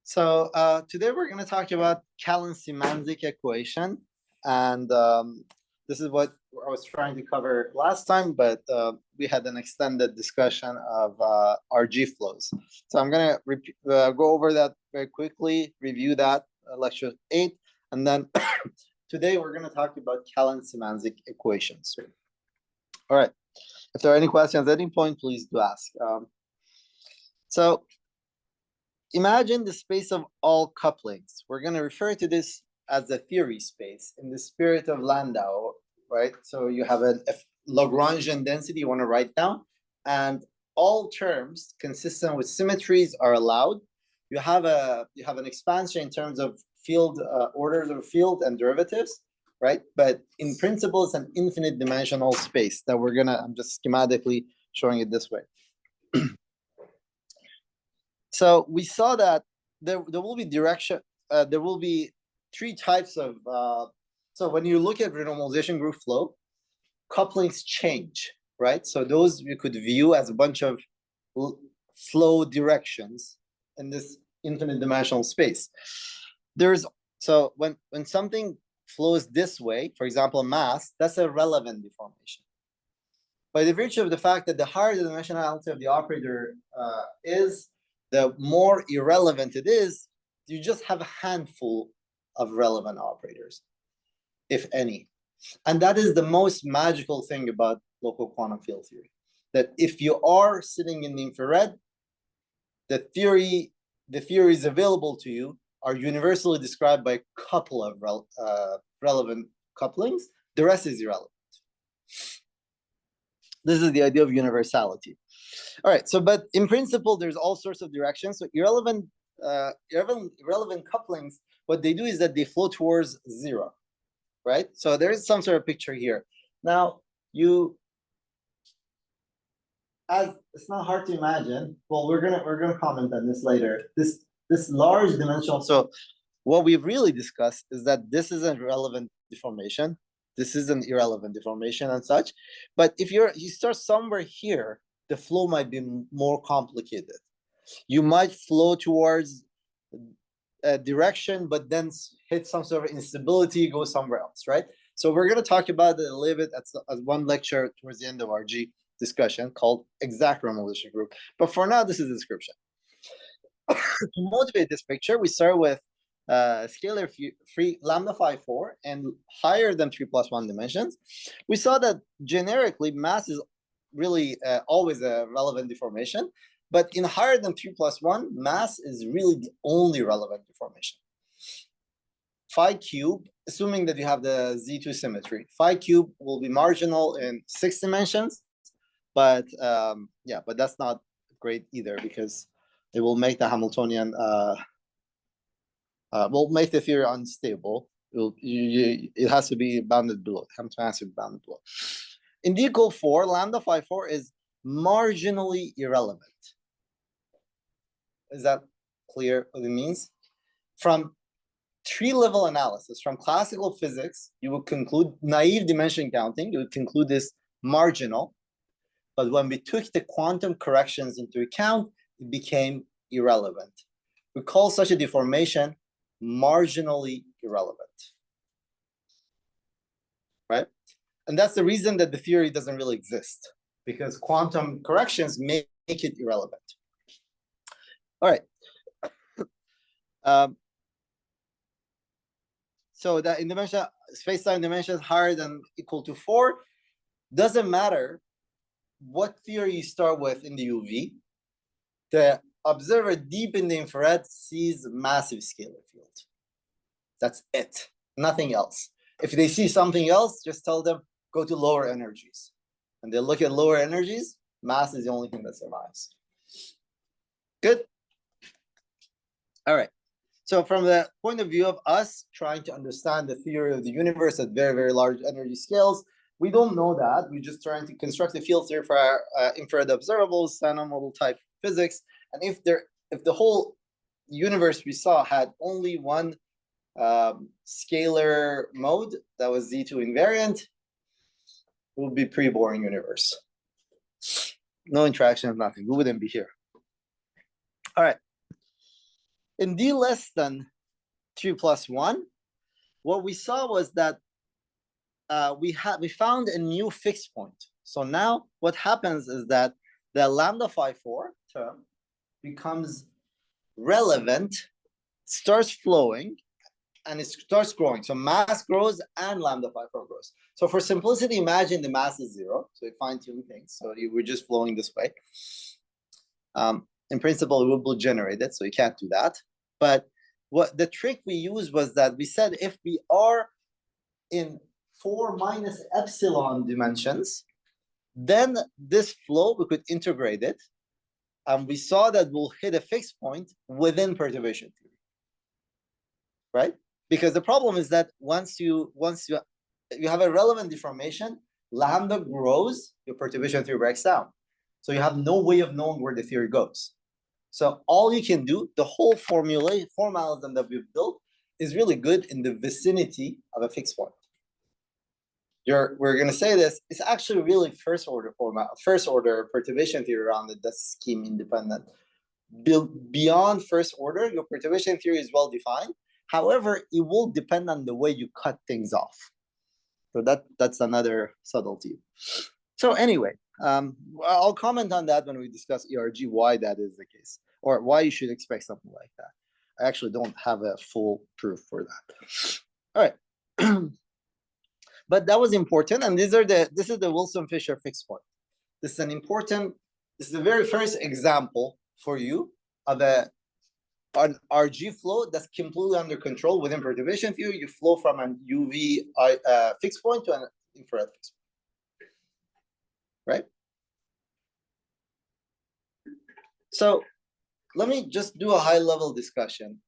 Today we're going to talk about Callan-Symanzik equation, and this is what I was trying to cover last time, but we had an extended discussion of RG flows. So I'm going to go over that very quickly, review that, lecture 8, and then today we're going to talk about Callan-Symanzik equations. All right. If there are any questions at any point, please do ask. Imagine the space of all couplings. We're going to refer to this as the theory space in the spirit of Landau, right? So you have a Lagrangian density you want to write down, and all terms consistent with symmetries are allowed. You have an expansion in terms of field orders of field and derivatives, right? But in principle, it's an infinite dimensional space that I'm just schematically showing it this way. So we saw that there will be direction. There will be three types of. So when you look at renormalization group flow, couplings change, right? So those you could view as a bunch of flow directions in this infinite dimensional space. So when something flows this way, for example, mass, that's a relevant deformation. By the virtue of the fact that the higher the dimensionality of the operator is, the more irrelevant it is, you just have a handful of relevant operators, if any. And that is the most magical thing about local quantum field theory, that if you are sitting in the infrared, the theories available to you are universally described by a couple of relevant couplings. The rest is irrelevant. This is the idea of universality. All right, but in principle, there's all sorts of directions. So irrelevant couplings, what they do is that they flow towards zero, right? So there is some sort of picture here. Now, it's not hard to imagine. Well, we're gonna comment on this later. This large dimensional. So what we've really discussed is that this is a relevant deformation. This is an irrelevant deformation and such. But if you start somewhere here, the flow might be more complicated. You might flow towards a direction, but then hit some sort of instability, go somewhere else, right? So we're going to talk about it a little bit as one lecture towards the end of our G discussion called exact renormalization group. But for now, this is the description. To motivate this picture, we start with scalar free lambda phi 4 and higher than 3+1 dimensions. We saw that generically mass is really always a relevant deformation, but in higher than 3+1, mass is really the only relevant deformation. Phi cube, assuming that you have the Z2 symmetry, phi cube will be marginal in 6 dimensions, but but that's not great either because it will make the Hamiltonian will make the theory unstable. It has to be bounded below. Hamiltonian has to be bounded below. In D equal 4, lambda phi 4 is marginally irrelevant. Is that clear what it means? From tree-level analysis, from classical physics, you would conclude, naive dimension counting, you would conclude this marginal. But when we took the quantum corrections into account, it became irrelevant. We call such a deformation marginally irrelevant, right? And that's the reason that the theory doesn't really exist, because quantum corrections make it irrelevant. All right. So that in dimension, space-time dimensions higher than equal to 4, doesn't matter what theory you start with in the UV, the observer deep in the infrared sees massive scalar field. That's it, nothing else. If they see something else, just tell them, go to lower energies. And they look at lower energies, mass is the only thing that survives. Good? All right. So from the point of view of us trying to understand the theory of the universe at very, very large energy scales, we don't know that. We're just trying to construct a field theory for our infrared observables, standard model type physics. And if the whole universe we saw had only one scalar mode that was Z2 invariant, it would be a pretty boring universe. No interaction, nothing. We wouldn't be here. All right. In D less than 3 plus 1, what we saw was that we found a new fixed point. So now what happens is that the lambda phi 4 term becomes relevant, starts flowing, and it starts growing. So mass grows and lambda phi 4 grows. So for simplicity, imagine the mass is 0. So we fine-tune things. So we're just flowing this way. In principle, it will generate it, so you can't do that. But what the trick we used was that we said if we are in 4 minus epsilon dimensions, then this flow, we could integrate it. And we saw that we'll hit a fixed point within perturbation theory, right? Because the problem is that once you have a relevant deformation, lambda grows, your perturbation theory breaks down. So you have no way of knowing where the theory goes. So all you can do, the whole formalism that we've built is really good in the vicinity of a fixed point. We're going to say this, it's actually really first order perturbation theory around it that's scheme independent. Beyond first order, your perturbation theory is well defined. However, it will depend on the way you cut things off. So that's another subtlety. So anyway, I'll comment on that when we discuss ERG, why that is the case, or why you should expect something like that. I actually don't have a full proof for that. All right. But that was important, and this is the Wilson-Fisher fixed point. This is the very first example for you of an RG flow that's completely under control within perturbation theory. You flow from an UV fixed point to an infrared fixed point, right? So let me just do a high-level discussion.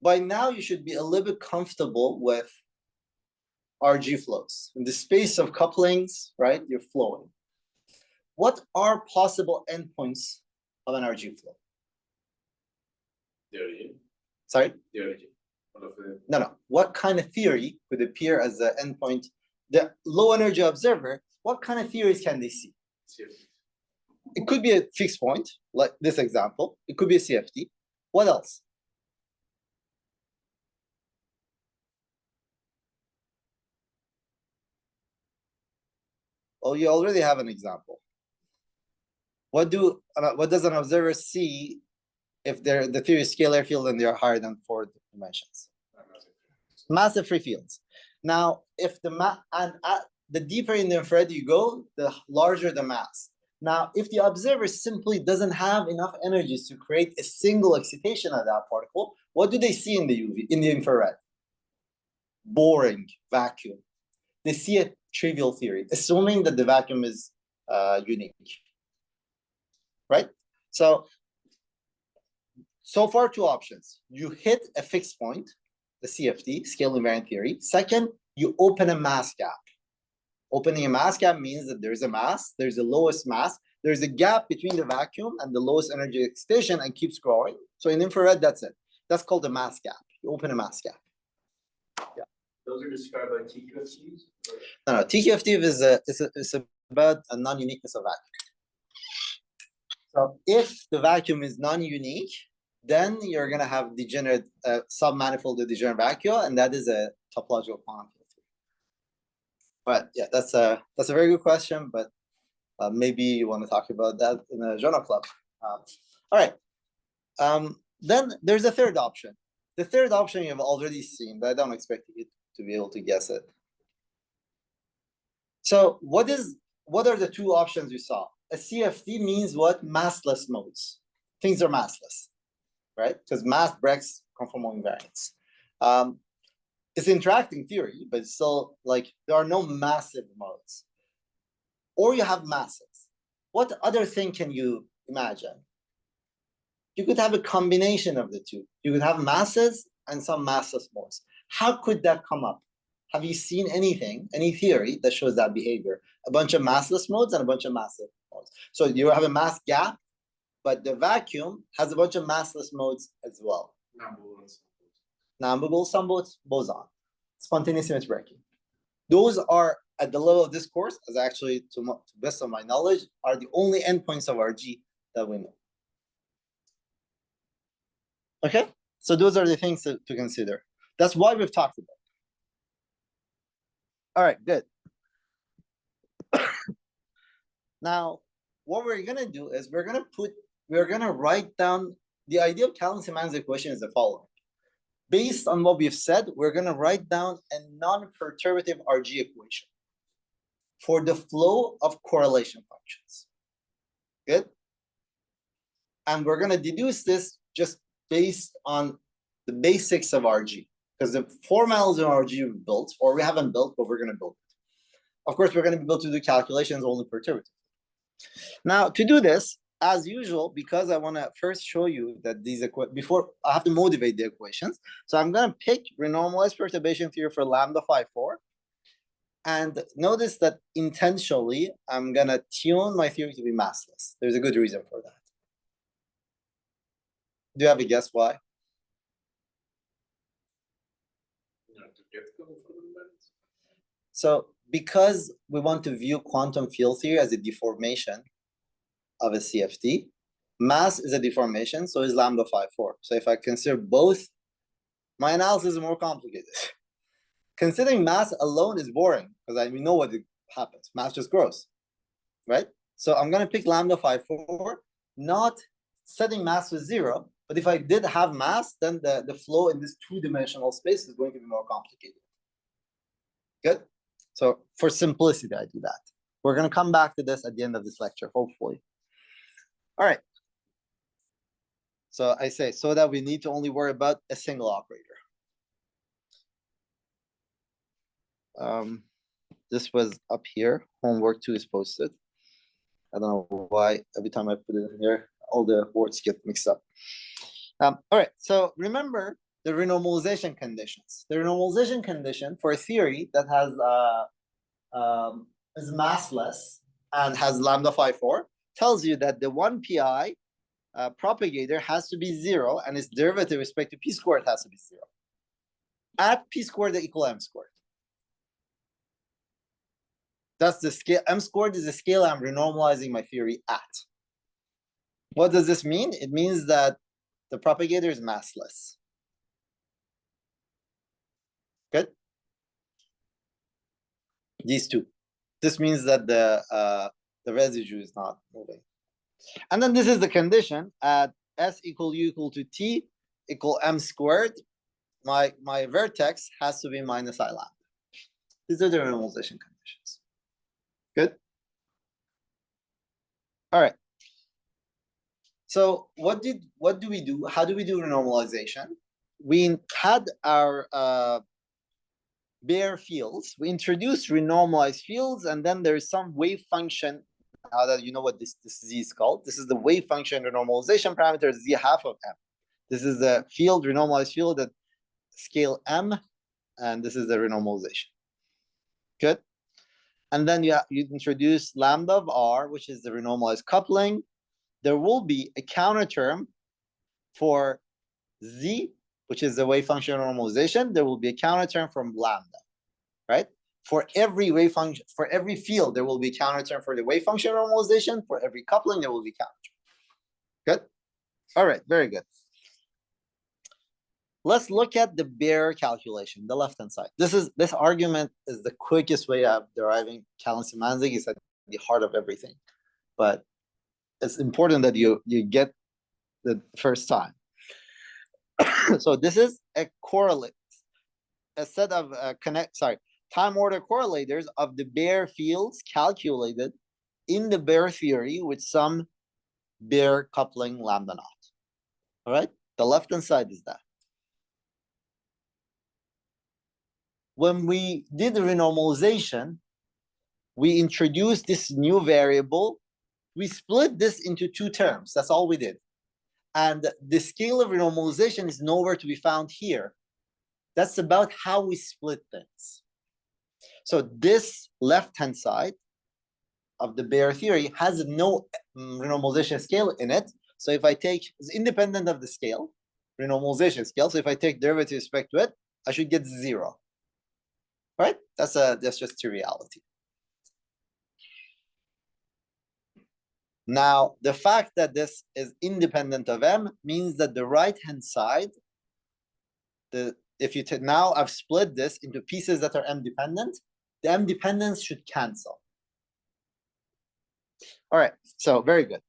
By now, you should be a little bit comfortable with RG flows. In the space of couplings, right, you're flowing. What are possible endpoints of an RG flow? The origin. Sorry? The origin. No. What kind of theory could appear as an endpoint? The low energy observer, what kind of theories can they see? CFT. It could be a fixed point, like this example. It could be a CFT. What else? Oh, you already have an example. What does an observer see if the theory is scalar field and they are higher than 4 dimensions? Massive free fields. Now, if the deeper in the infrared you go, the larger the mass. Now, if the observer simply doesn't have enough energies to create a single excitation of that particle, what do they see in the infrared? Boring vacuum. They see a trivial theory, assuming that the vacuum is unique, right? So far, 2 options. You hit a fixed point, the CFT, scale invariant theory. Second, you open a mass gap. Opening a mass gap means that there's a mass, there's a lowest mass, there's a gap between the vacuum and the lowest energy excitation and keeps growing. So in infrared, that's it. That's called a mass gap. You open a mass gap. Yeah. Those are described by TQFTs? No, TQFT is about a non-uniqueness of vacuum. So if the vacuum is non-unique, then you're going to have degenerate submanifold of degenerate vacuum, and that is a topological quantum field theory. But yeah, that's a very good question, but maybe you want to talk about that in a journal club. All right. Then there's a third option. The third option you have already seen, but I don't expect you to be able to guess it. So what are the 2 options you saw? A CFT means what? Massless modes. Things are massless, right? Because mass breaks conformal invariance. It's interacting theory, but it's still like there are no massive modes. Or you have masses. What other thing can you imagine? You could have a combination of the 2. You could have masses and some massless modes. How could that come up? Have you seen anything, any theory that shows that behavior? A bunch of massless modes and a bunch of massive modes. So you have a mass gap, but the vacuum has a bunch of massless modes as well. Non-Boole, some modes, boson, spontaneous image breaking. Those are at the level of this course, as actually to best of my knowledge, are the only endpoints of RG that we know. Okay, so those are the things to consider. That's why we've talked about. All right, good. Now, what we're gonna do is we're gonna write down the idea of Callan-Symanzik equation is the following. Based on what we've said, we're gonna write down a non-perturbative RG equation for the flow of correlation functions. Good. And we're gonna deduce this just based on the basics of RG, because the formulas in RG we've built, or we haven't built, but we're gonna build it. Of course, we're gonna be able to do calculations only perturbative. Now, to do this, as usual, because I want to first show you that these before I have to motivate the equations. So I'm going to pick renormalized perturbation theory for lambda phi 4. And notice that intentionally, I'm going to tune my theory to be massless. There's a good reason for that. Do you have a guess why? So because we want to view quantum field theory as a deformation of a CFT, mass is a deformation, so is lambda phi 4. So if I consider both, my analysis is more complicated. Considering mass alone is boring, because we know what happens. Mass just grows, right? So I'm going to pick lambda phi 4, not setting mass to 0, but if I did have mass, then the flow in this two-dimensional space is going to be more complicated. Good? So for simplicity, I do that. We're going to come back to this at the end of this lecture, hopefully. All right. So I say, so that we need to only worry about a single operator. This was up here. Homework 2 is posted. I don't know why every time I put it in here, all the words get mixed up. All right. So remember the renormalization conditions. The renormalization condition for a theory that has is massless and has lambda phi 4 tells you that the 1pi propagator has to be 0 and its derivative with respect to p squared has to be 0. At p squared equal m squared. That's the scale. M squared is the scale I'm renormalizing my theory at. What does this mean? It means that the propagator is massless. Good. These two. This means that the residue is not moving. And then this is the condition at s equal u equal to t equal m squared. My vertex has to be minus I lambda. These are the renormalization conditions. Good. All right. So what do we do? How do we do renormalization? We had our bare fields. We introduced renormalized fields, and then there's some wave function. Now that you know what this z is called, this is the wave function renormalization parameter z half of m. This is the field renormalized field at scale m, and this is the renormalization. Good. And then you introduce lambda of r, which is the renormalized coupling. There will be a counter term for z, which is the wave function normalization. There will be a counter term from lambda, right? For every wave function, for every field, there will be a counter term for the wave function normalization. For every coupling, there will be counter term. Good. All right. Very good. Let's look at the bare calculation, the left-hand side. This argument is the quickest way of deriving Callan-Symanzik. It's at the heart of everything, but it's important that you get the first time. So this is a correlate, a set of time order correlators of the bare fields calculated in the bare theory with some bare coupling lambda naught. All right, the left-hand side is that. When we did the renormalization, we introduced this new variable. We split this into two terms. That's all we did. And the scale of renormalization is nowhere to be found here. That's about how we split things. So this left-hand side of the bare theory has no renormalization scale in it. So if I take, it's independent of the scale, renormalization scale. So if I take derivative with respect to it, I should get 0. Right? That's just a reality. Now, the fact that this is independent of M means that the right-hand side, if you now I've split this into pieces that are M dependent, the M dependence should cancel. All right, so very good.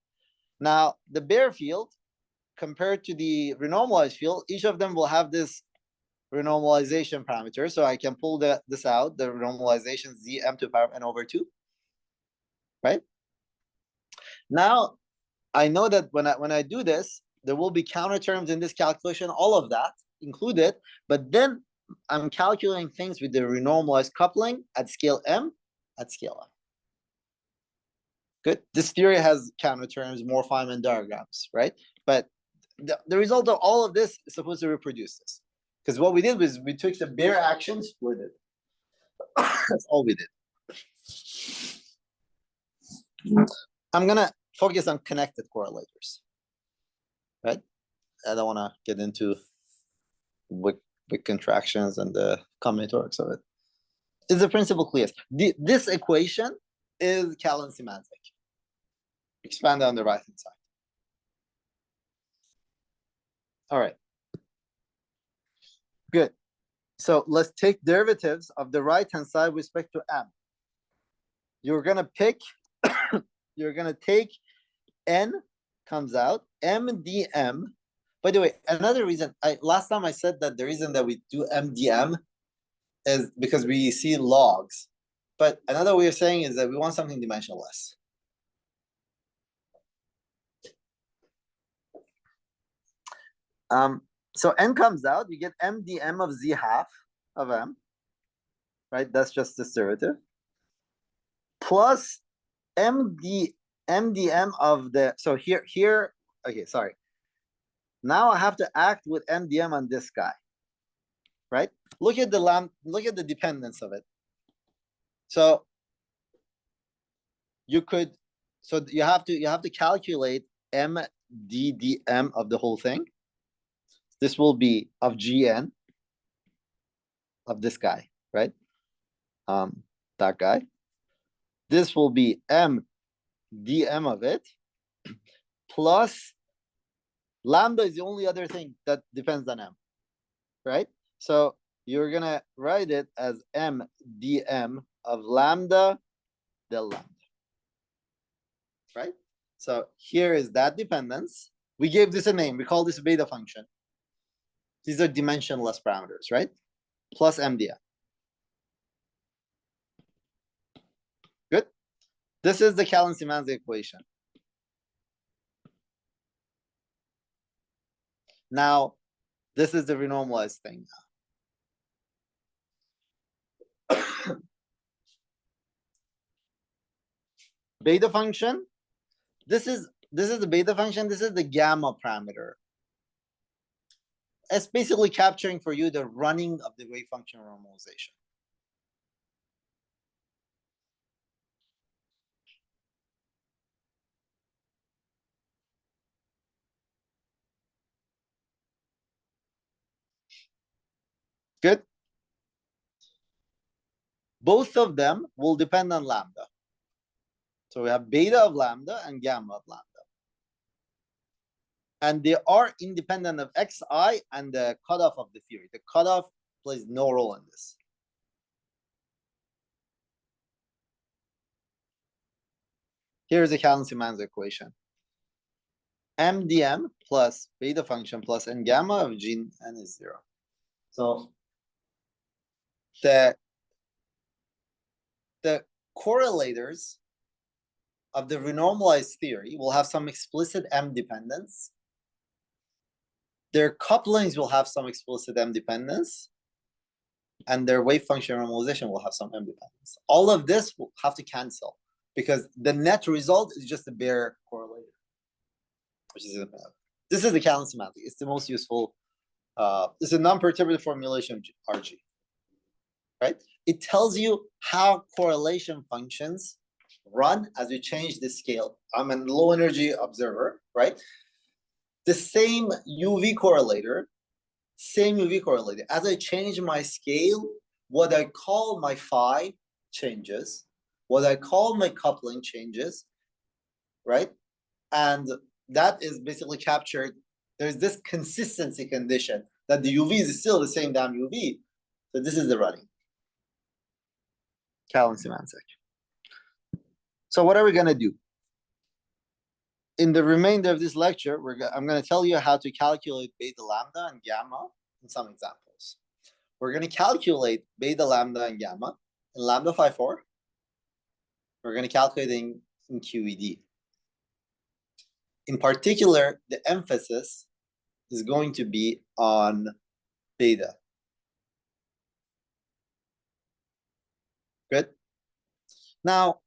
Now, the bare field compared to the renormalized field, each of them will have this renormalization parameter. So I can pull this out, the renormalization z m to the power of n over 2, right? Now, I know that when I do this, there will be counter terms in this calculation, all of that included, but then I'm calculating things with the renormalized coupling at scale m, at scale n. Good. This theory has counter terms, more Feynman diagrams, right? But the result of all of this is supposed to reproduce this. Because what we did was we took the bare action, split it. That's all we did. I'm going to focus on connected correlators, right? I don't want to get into big contractions and the combinatorics of it. Is the principle clear? This equation is Callan-Symanzik. Expand on the right-hand side. All right. Good. So let's take derivatives of the right-hand side with respect to m. You're going to pick, you're going to take n comes out, m dm. By the way, another reason, last time I said that the reason that we do m dm is because we see logs. But another way of saying is that we want something dimensionless. So n comes out, you get m dm of z half of m, right? That's just this derivative. Plus mdm of the, so here, okay, sorry. Now I have to act with mdm on this guy, right? Look at the dependence of it. So you have to calculate mddm of the whole thing. This will be of gn of this guy, right? That guy. This will be m dm of it plus lambda is the only other thing that depends on m, right? So you're gonna write it as m dm of lambda del lambda, right? So here is that dependence. We gave this a name. We call this a beta function. These are dimensionless parameters, right? Plus mdm. Good. This is the Callan-Symanzik equation. Now, this is the renormalized thing now. Beta function. This is the beta function. This is the gamma parameter. It's basically capturing for you the running of the wave function normalization. Good. Both of them will depend on lambda. So we have beta of lambda and gamma of lambda. And they are independent of xi and the cutoff of the theory. The cutoff plays no role in this. Here's the Callan-Symanzik equation. MDM plus beta function plus n gamma of g n is 0. So the correlators of the renormalized theory will have some explicit m dependence. Their couplings will have some explicit m dependence. And their wave function normalization will have some m dependence. All of this will have to cancel because the net result is just a bare correlator, which is this is the Callan-Symanzik. It's the most useful. It's a non-perturbative formulation of RG, right? It tells you how correlation functions run as we change the scale. I'm a low energy observer, right? The same UV correlator. As I change my scale, what I call my phi changes, what I call my coupling changes, right? And that is basically captured. There's this consistency condition that the UV is still the same damn UV. So this is the running. Callan-Symanzik. So what are we going to do? In the remainder of this lecture, I'm going to tell you how to calculate beta lambda and gamma in some examples. We're going to calculate beta lambda and gamma in lambda phi 4. We're going to calculate in QED. In particular, the emphasis is going to be on beta. Good? Now,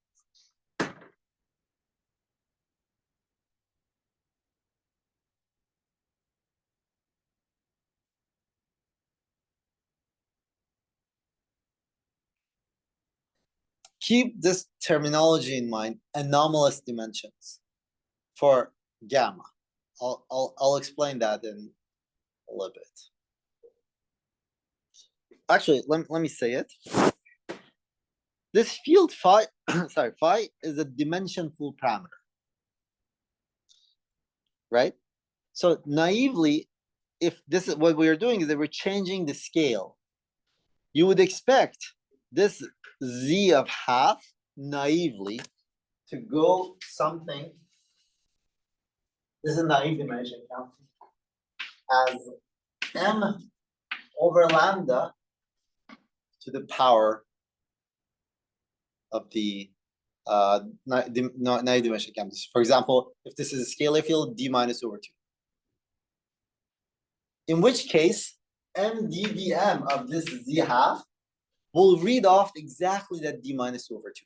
keep this terminology in mind, anomalous dimensions for gamma. I'll explain that in a little bit. Actually, let me say it. This field phi, sorry, phi is a dimension-full parameter, right? So naively, if this is what we are doing is that we're changing the scale, you would expect this z of half naively to go something. This is naive dimension counting as m over lambda to the power of the naive dimension counting. For example, if this is a scalar field, d minus over 2. In which case, mddm of this z half will read off exactly that d minus 2 over 2.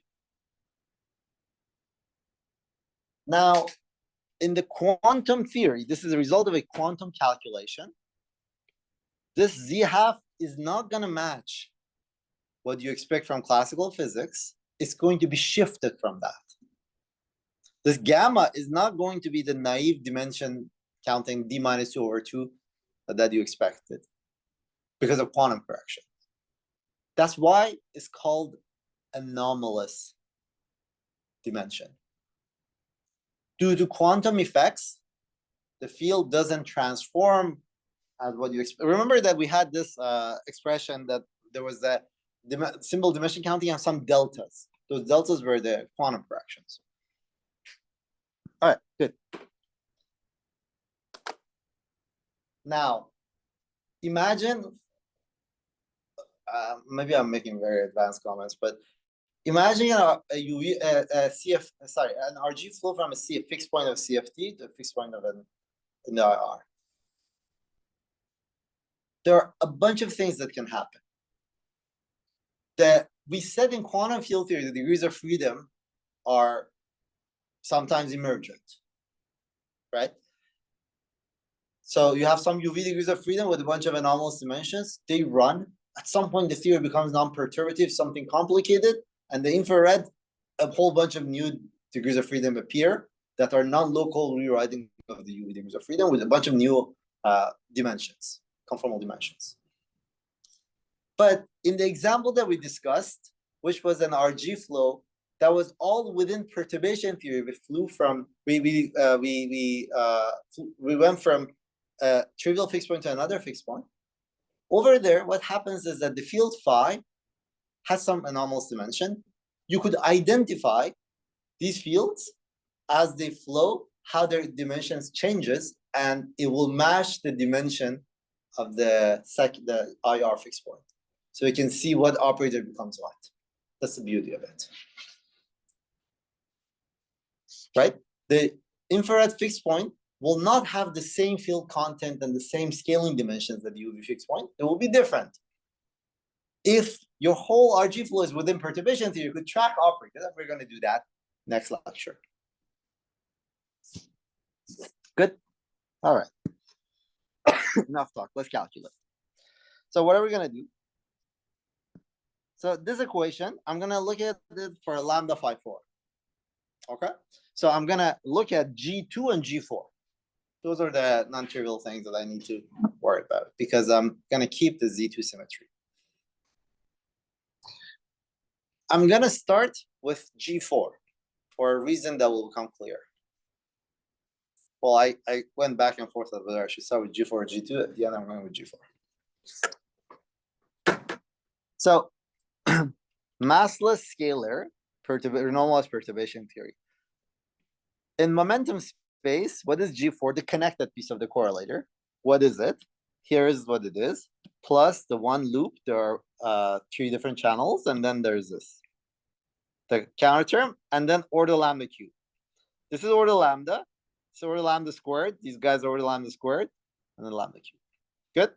Now, in the quantum theory, this is a result of a quantum calculation. This z half is not going to match what you expect from classical physics. It's going to be shifted from that. This gamma is not going to be the naive dimension counting d minus 2 over 2 that you expected because of quantum correction. That's why it's called anomalous dimension. Due to quantum effects, the field doesn't transform as what you expect. Remember that we had this expression that there was a symbol dimension counting and some deltas. Those deltas were the quantum corrections. All right, good. Now, imagine, maybe I'm making very advanced comments, but imagine an RG flow from a fixed point of CFT to a fixed point of an IR. There are a bunch of things that can happen. We said in quantum field theory, the degrees of freedom are sometimes emergent, right? So you have some UV degrees of freedom with a bunch of anomalous dimensions. They run. At some point, the theory becomes non-perturbative, something complicated, and the infrared, a whole bunch of new degrees of freedom appear that are non-local rewriting of the UV degrees of freedom with a bunch of new dimensions, conformal dimensions. But in the example that we discussed, which was an RG flow, that was all within perturbation theory. We flew from we went from a trivial fixed point to another fixed point. Over there, what happens is that the field phi has some anomalous dimension. You could identify these fields as they flow, how their dimensions changes, and it will match the dimension of the IR fixed point. So you can see what operator becomes what. That's the beauty of it. Right? The infrared fixed point will not have the same field content and the same scaling dimensions that the UV fixed point. It will be different. If your whole RG flow is within perturbation theory, you could track operators. We're going to do that next lecture. Good? All right. Enough talk. Let's calculate. So what are we going to do? So this equation, I'm going to look at it for lambda phi 4. Okay? So I'm going to look at G2 and G4. Those are the non-trivial things that I need to worry about because I'm going to keep the Z2 symmetry. I'm going to start with G4 for a reason that will become clear. Well, I went back and forth over there. I should start with G4 or G2. At the end, I'm going with G4. So massless scalar normalized perturbation theory. In momentum space, what is G4? The connected piece of the correlator. What is it? Here is what it is. Plus the one loop, there are 3 different channels, and then there's this. The counter term, and then order lambda cube. This is order lambda. So order lambda squared. These guys are order lambda squared, and then lambda cube. Good?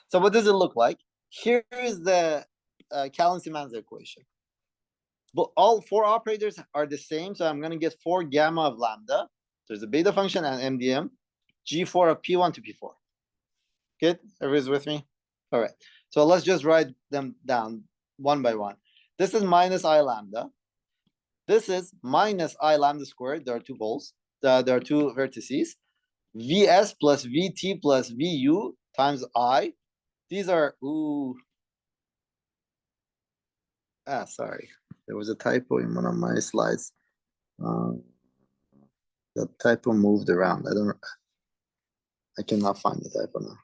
So what does it look like? Here is the Callan-Symanzik equation. But all 4 operators are the same, so I'm going to get 4 gamma of lambda. There's a beta function and MDM. G4 of P1 to P4. Good? Everybody's with me? All right. So let's just write them down one by one. This is minus I lambda. This is minus I lambda squared. There are 2 poles. There are 2 vertices. Vs plus Vt plus Vu times I. These are, sorry. There was a typo in one of my slides. The typo moved around. I cannot find the typo now.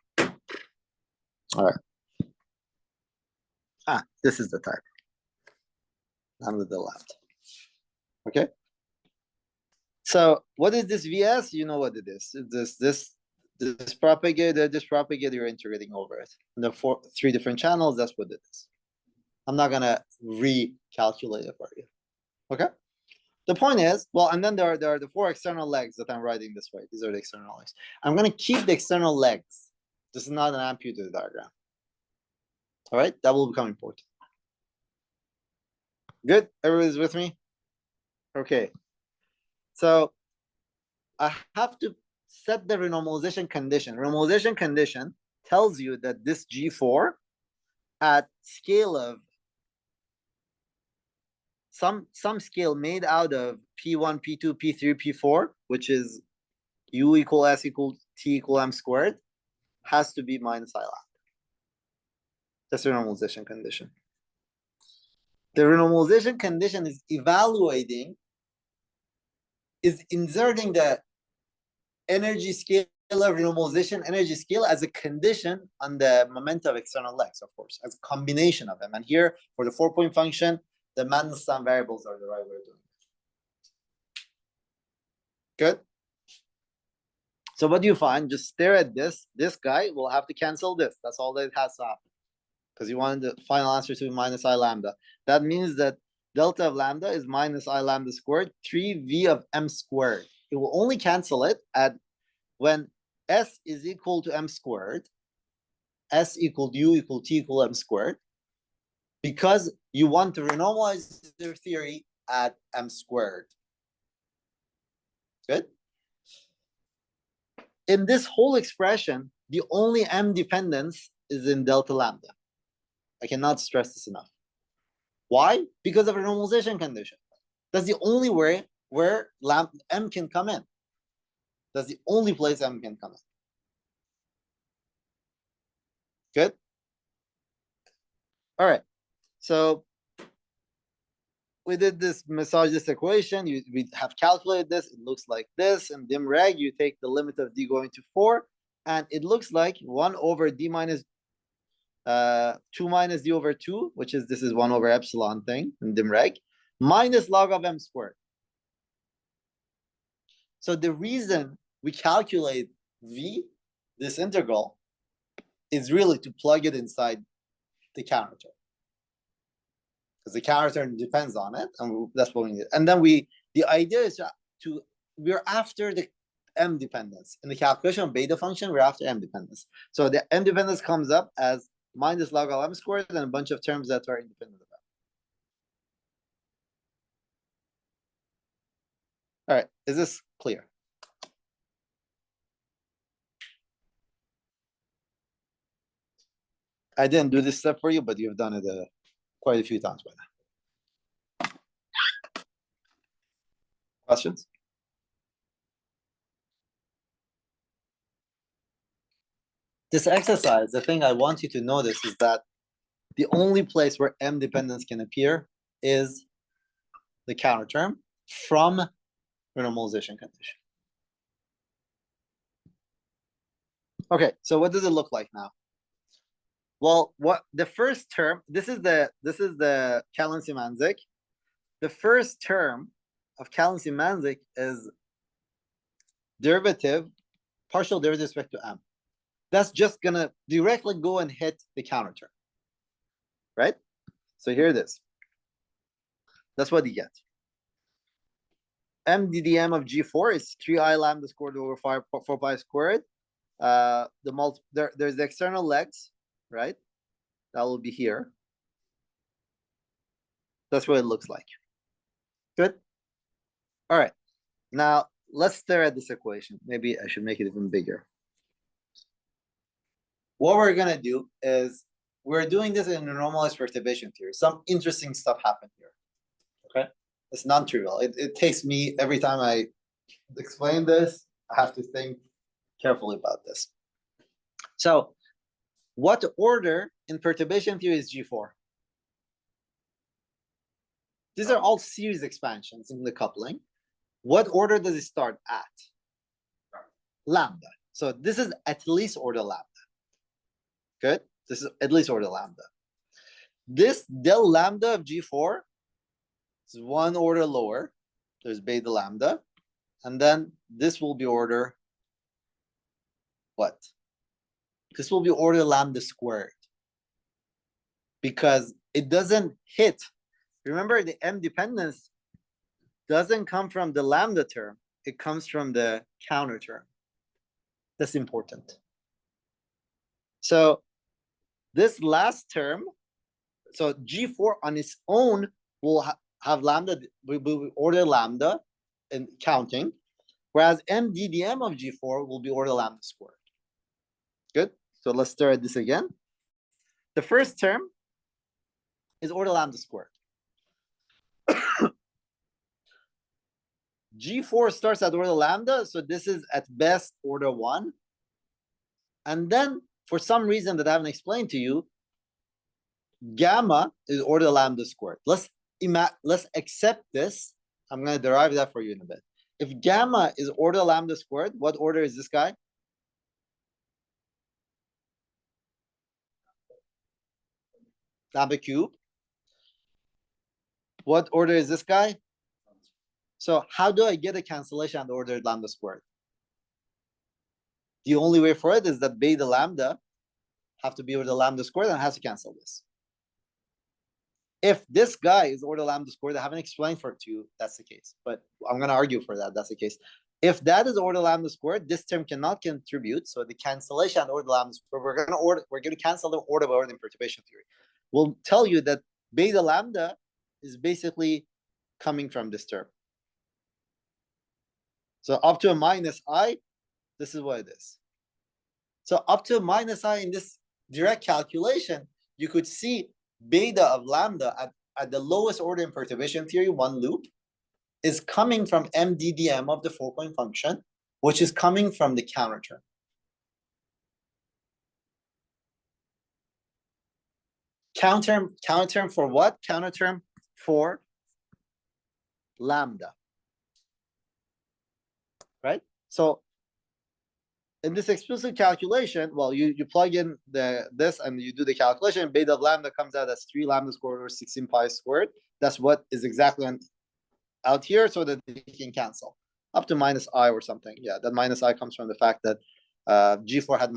All right. This is the typo. Under the left. Okay. So what is this Vs? You know what it is. This propagator, you're integrating over it. And the 3 different channels, that's what it is. I'm not gonna recalculate it for you. Okay. The point is, well, and then there are the 4 external legs that I'm writing this way. These are the external legs. I'm gonna keep the external legs. This is not an amplitude diagram. All right, that will become important. Good. Everybody's with me? Okay. So I have to set the renormalization condition. Renormalization condition tells you that this G4 at scale of some scale made out of P1, P2, P3, P4, which is U equal S equal T equal M squared, has to be minus I lambda. That's the renormalization condition. The renormalization condition is inserting the energy scale of renormalization energy scale as a condition on the momentum of external legs, of course, as a combination of them. And here, for the 4-point function, the Mandelstam variables are the right way of doing it. Good? So what do you find? Just stare at this. This guy will have to cancel this. That's all that has to happen. Because you wanted the final answer to be minus I lambda. That means that delta of lambda is minus I lambda squared, 3V of M squared. It will only cancel it at when S is equal to M squared, S equal U equal T equal M squared, because you want to renormalize your theory at M squared. Good? In this whole expression, the only M dependence is in delta lambda. I cannot stress this enough. Why? Because of a normalization condition. That's the only way where M can come in. That's the only place M can come in. Good? All right. So we did massage this equation. We have calculated this. It looks like this. In dim reg, you take the limit of D going to 4, and it looks like 1 over D minus 2 minus D over 2, which is this is 1 over epsilon thing in dim reg, minus log of M squared. So the reason we calculate V, this integral, is really to plug it inside the counter term. Because the counter term depends on it, and that's what we need. And then the idea is we're after the M dependence. In the calculation of beta function, we're after M dependence. So the M dependence comes up as minus log of M squared and a bunch of terms that are independent of that. All right, is this clear? I didn't do this step for you, but you've done it quite a few times by now. Questions? This exercise, the thing I want you to notice is that the only place where M dependence can appear is the counter term from renormalization condition. Okay, so what does it look like now? Well, what the first term, this is the Callan-Symanzik. The first term of Callan-Symanzik is derivative, partial derivative with respect to m. That's just gonna directly go and hit the counter term, right? So here it is. That's what you get. M ddm of G4 is 3i lambda squared over 4 pi squared. There's the external legs, right? That will be here. That's what it looks like. Good. All right. Now let's stare at this equation. Maybe I should make it even bigger. What we're gonna do is we're doing this in a normalized perturbation theory. Some interesting stuff happened here. Okay, it's non-trivial. It takes me every time I explain this, I have to think carefully about this. So, what order in perturbation theory is G4? These are all series expansions in the coupling. What order does it start at? Lambda. So this is at least order lambda. Good. This is at least order lambda. This del lambda of G4 is one order lower. There's beta lambda. And then this will be order what? This will be order lambda squared. Because it doesn't hit. Remember, the M dependence doesn't come from the lambda term. It comes from the counter term. That's important. So this last term, so G4 on its own will have lambda, will be order lambda in counting, whereas M ddm of G4 will be order lambda squared. Good. So let's stare at this again. The first term is order lambda squared. G4 starts at order lambda, so this is at best order 1. And then, for some reason that I haven't explained to you, gamma is order lambda squared. Let's accept this. I'm going to derive that for you in a bit. If gamma is order lambda squared, what order is this guy? Lambda cube. What order is this guy? So how do I get a cancellation at order lambda squared? The only way for it is that beta lambda have to be order lambda squared and has to cancel this. If this guy is order lambda squared, I haven't explained for it to you, that's the case. But I'm going to argue for that, that's the case. If that is order lambda squared, this term cannot contribute. So the cancellation at order lambda squared, we're going to cancel the order by order in perturbation theory. We'll tell you that beta lambda is basically coming from this term. So up to a minus I, this is what it is. So up to a minus I in this direct calculation, you could see beta of lambda at the lowest order in perturbation theory, one loop, is coming from MDDM of the 4-point function, which is coming from the counter term. Counter term for what? Counter term for lambda. Right? So in this explicit calculation, well, you plug in this and you do the calculation, beta of lambda comes out as 3 lambda squared over 16 pi squared. That's what is exactly out here, so that they can cancel up to minus I or something. Yeah, that minus I comes from the fact that G4 had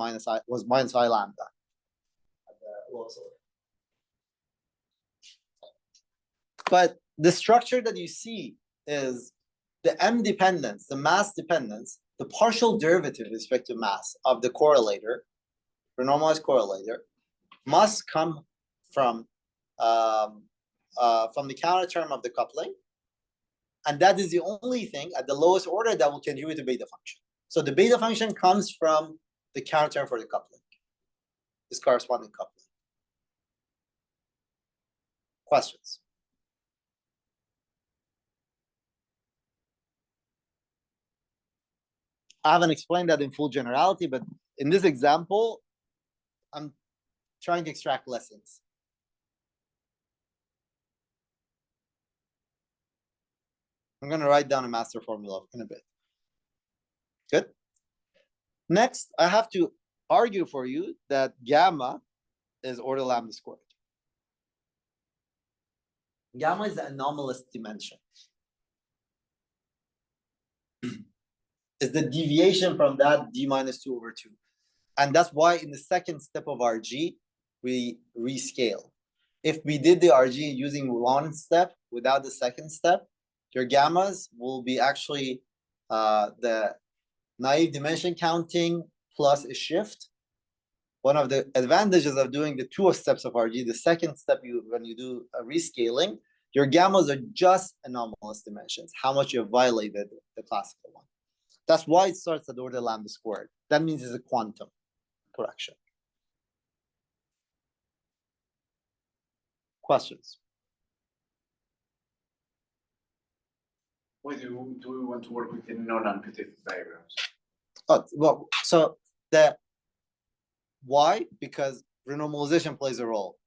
was minus I lambda. But the structure that you see is the M dependence, the mass dependence, the partial derivative with respect to mass of the correlator, the normalized correlator, must come from the counter term of the coupling. And that is the only thing at the lowest order that will contribute to beta function. So the beta function comes from the counter term for the coupling, this corresponding coupling. Questions? I haven't explained that in full generality, but in this example, I'm trying to extract lessons. I'm going to write down a master formula in a bit. Good. Next, I have to argue for you that gamma is order lambda squared. Gamma is the anomalous dimension. It's the deviation from that d minus 2 over 2. And that's why in the second step of RG, we rescale. If we did the RG using one step without the second step, your gammas will be actually the naive dimension counting plus a shift. One of the advantages of doing the two steps of RG, the second step, when you do a rescaling, your gammas are just anomalous dimensions, how much you have violated the classical one. That's why it starts at order lambda squared. That means it's a quantum correction. Questions? Why do we want to work with the non-amputated diagrams? Oh, well, so why? Because renormalization plays a role.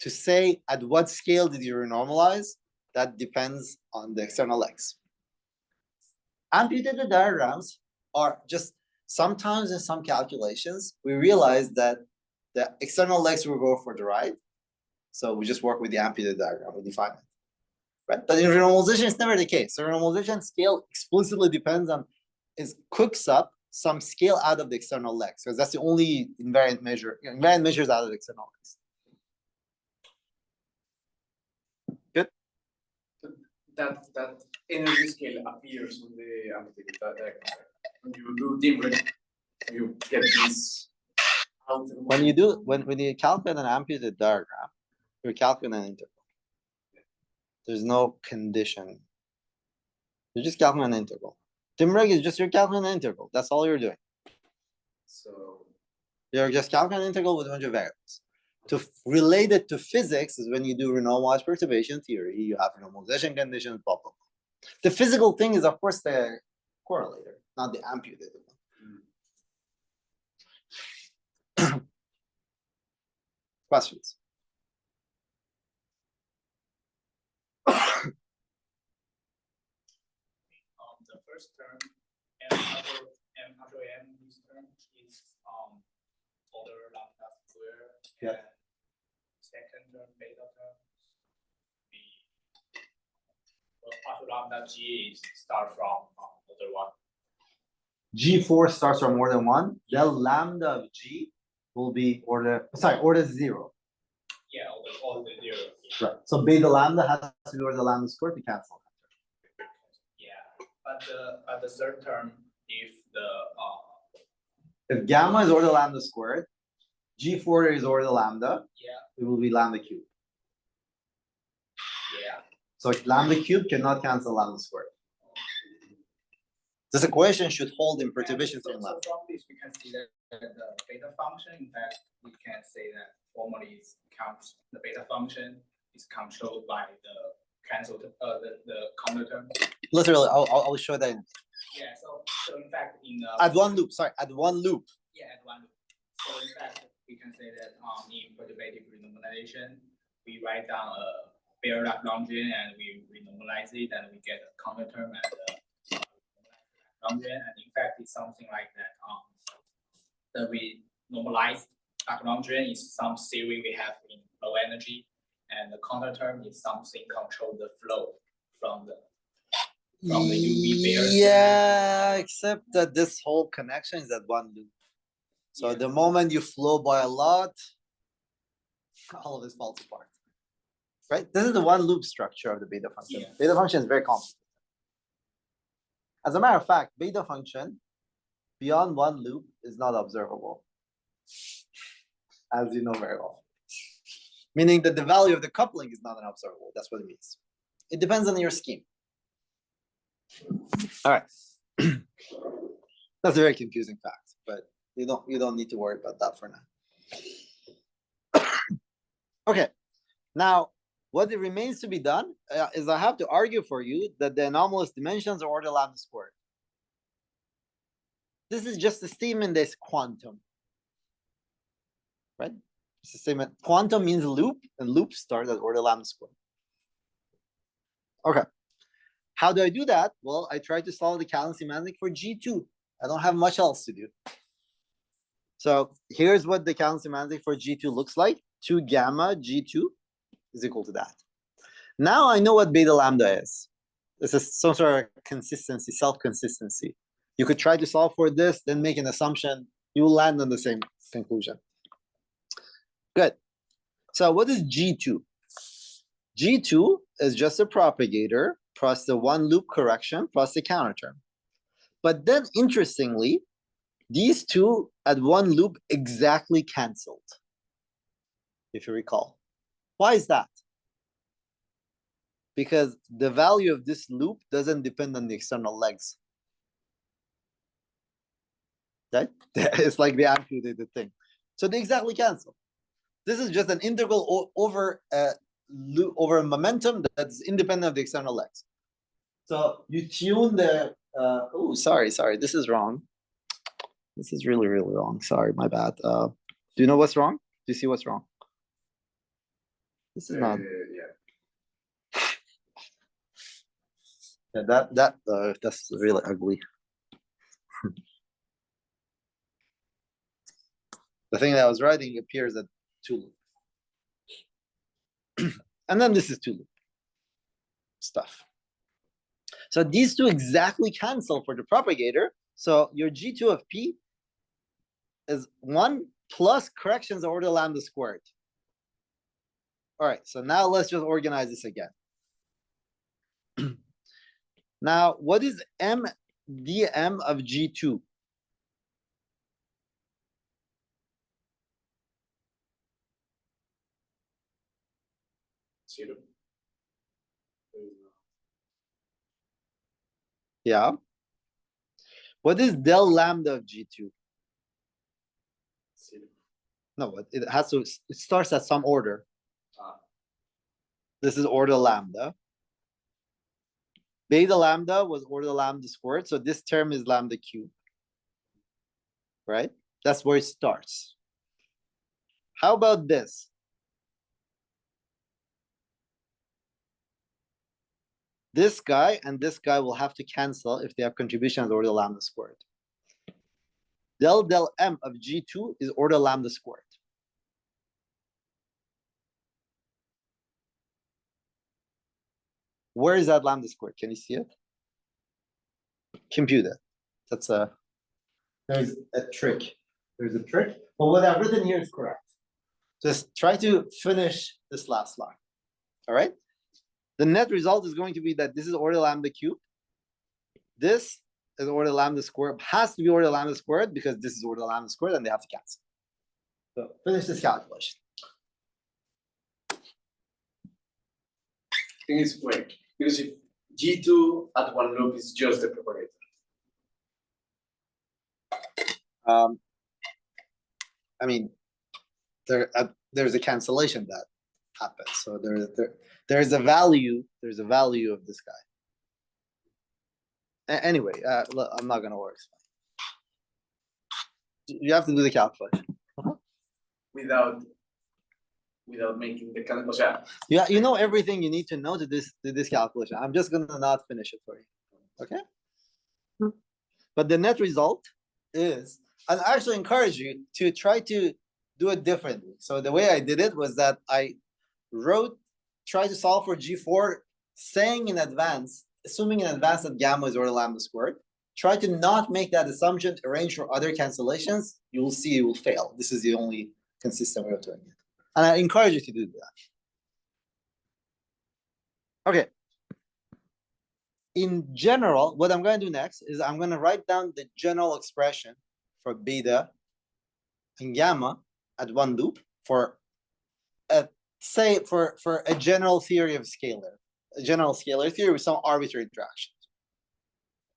To say at what scale did you renormalize, that depends on the external legs. Amputated diagrams are just sometimes in some calculations, we realize that the external legs will go for the right. So we just work with the amputated diagram, we define it. Right? But in renormalization, it's never the case. So renormalization scale explicitly depends on, cooks up some scale out of the external legs, because that's the only invariant measure. Invariant measures out of the external legs. Good. That energy scale appears on the amputated diagram. When you do dim, you get this. When you calculate an amputated diagram, you're calculating an interval. There's no condition. You're just calculating an interval. Dim reg is just you're calculating an interval. That's all you're doing. So you're just calculating an integral with a bunch of variables. To relate it to physics is when you do renormalized perturbation theory. You have renormalization conditions, blah, blah, blah. The physical thing is, of course, the correlator, not the amputated one. Questions? The first term m this term is order lambda square. Yeah. Second term beta term partial lambda g is start from order 1. G4 starts from order 1. Then lambda of G will be order 0. Yeah, order 0. Right. So beta lambda has to be order lambda squared to cancel. Yeah, but at the third term, if gamma is order lambda squared, G4 is order lambda, yeah, it will be lambda cubed. Yeah. So lambda cubed cannot cancel lambda squared. This equation should hold in perturbation theory. So from this, we can see that the beta function, in fact, we can say that formally the beta function is controlled by the cancelled the counter term. Literally, I'll show that. Yeah. So in fact, at one loop. Sorry, at one loop. Yeah, at one loop. So in fact, we can say that in perturbative renormalization, we write down a bare Lagrangian and we renormalize it, and we get a counter term and the Lagrangian. And in fact, it's something like that. The renormalized Lagrangian is some theory we have in low energy, and the counter term is something control the flow from the UV bare. Yeah, except that this whole connection is at one loop. So the moment you flow by a lot, all of this falls apart. Right? This is the one loop structure of the beta function. Yeah. Beta function is very complicated. As a matter of fact, beta function beyond one loop is not observable, as you know very well. Meaning that the value of the coupling is not an observable. That's what it means. It depends on your scheme. All right. That's a very confusing fact, but you don't need to worry about that for now. Okay. Now, what it remains to be done is I have to argue for you that the anomalous dimensions are order lambda squared. This is just a statement that's quantum. Right? It's a statement. Quantum means loop, and loops start at order lambda squared. Okay. How do I do that? Well, I try to solve the Callan-Symanzik for G2. I don't have much else to do. So here's what the Callan-Symanzik for G2 looks like. 2 gamma G2 is equal to that. Now I know what beta lambda is. This is some sort of consistency, self-consistency. You could try to solve for this, then make an assumption. You will land on the same conclusion. Good. So what is G2? G2 is just a propagator plus the one loop correction plus the counter term. But then interestingly, these two at one loop exactly canceled, if you recall. Why is that? Because the value of this loop doesn't depend on the external legs. Okay? It's like the amputated thing. So they exactly cancel. This is just an integral over a momentum that's independent of the external legs. So you tune the oh, sorry, this is wrong. This is really, really wrong. Sorry, my bad. Do you know what's wrong? Do you see what's wrong? This is not. Yeah, that's really ugly. The thing that I was writing appears at 2 loop. And then this is 2 loop stuff. So these two exactly cancel for the propagator. So your G2 of P is 1 plus corrections of order lambda squared. All right, so now let's just organize this again. Now, what is M dm of G2? Zero. Yeah. What is del lambda of G2? Zero. No, it has to, it starts at some order. This is order lambda. Beta lambda was order lambda squared. So this term is lambda cubed. Right? That's where it starts. How about this? This guy and this guy will have to cancel if they have contributions order lambda squared. Del M of G2 is order lambda squared. Where is that lambda squared? Can you see it? Compute it. That's there's a trick. There's a trick. But what I've written here is correct. Just try to finish this last line. All right? The net result is going to be that this is order lambda cubed. This is order lambda squared. Has to be order lambda squared because this is order lambda squared and they have to cancel. So finish this calculation. I think it's quick because if G2 at one loop is just the propagator. I mean, there's a cancellation that happens. So there's a value. There's a value of this guy. Anyway, I'm not gonna work. You have to do the calculation without making the calculation. Yeah, you know everything you need to know to this calculation. I'm just gonna not finish it for you. Okay. But the net result is, I actually encourage you to try to do it differently. So the way I did it was that I try to solve for G4, saying in advance, assuming in advance that gamma is order lambda squared. Try to not make that assumption, arrange for other cancellations. You will see you will fail. This is the only consistent way of doing it. And I encourage you to do that. Okay. In general, what I'm going to do next is I'm going to write down the general expression for beta and gamma at one loop for say for a general theory of scalar, a general scalar theory with some arbitrary interactions.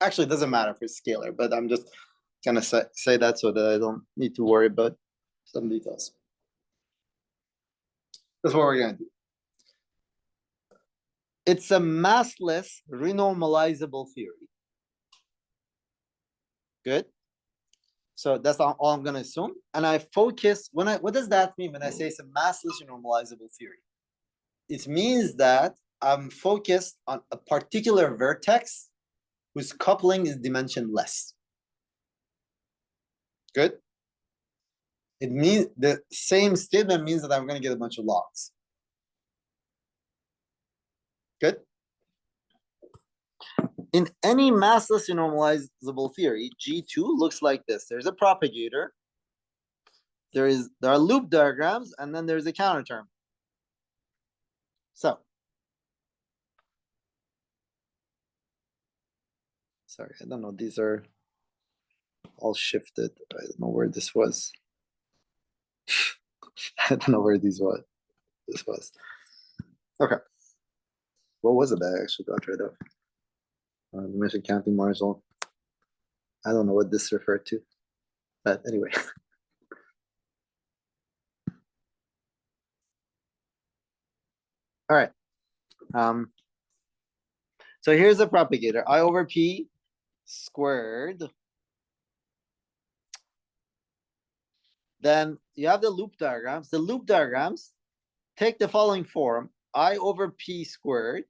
Actually, it doesn't matter if it's scalar, but I'm just gonna say that so that I don't need to worry about some details. That's what we're gonna do. It's a massless renormalizable theory. Good. So that's all I'm gonna assume. And I focus what does that mean when I say it's a massless renormalizable theory? It means that I'm focused on a particular vertex whose coupling is dimensionless. Good. It means the same statement means that I'm going to get a bunch of logs. Good. In any massless normalizable theory, G2 looks like this. There's a propagator. There are loop diagrams, and then there's a counter term. So, sorry, I don't know. These are all shifted. I don't know where this was. I don't know where this was. Okay. What was it that I actually got rid of? Mission counting marginal. I don't know what this referred to. But anyway. All right. So here's the propagator. I over P squared. Then you have the loop diagrams. The loop diagrams take the following form. I over P squared.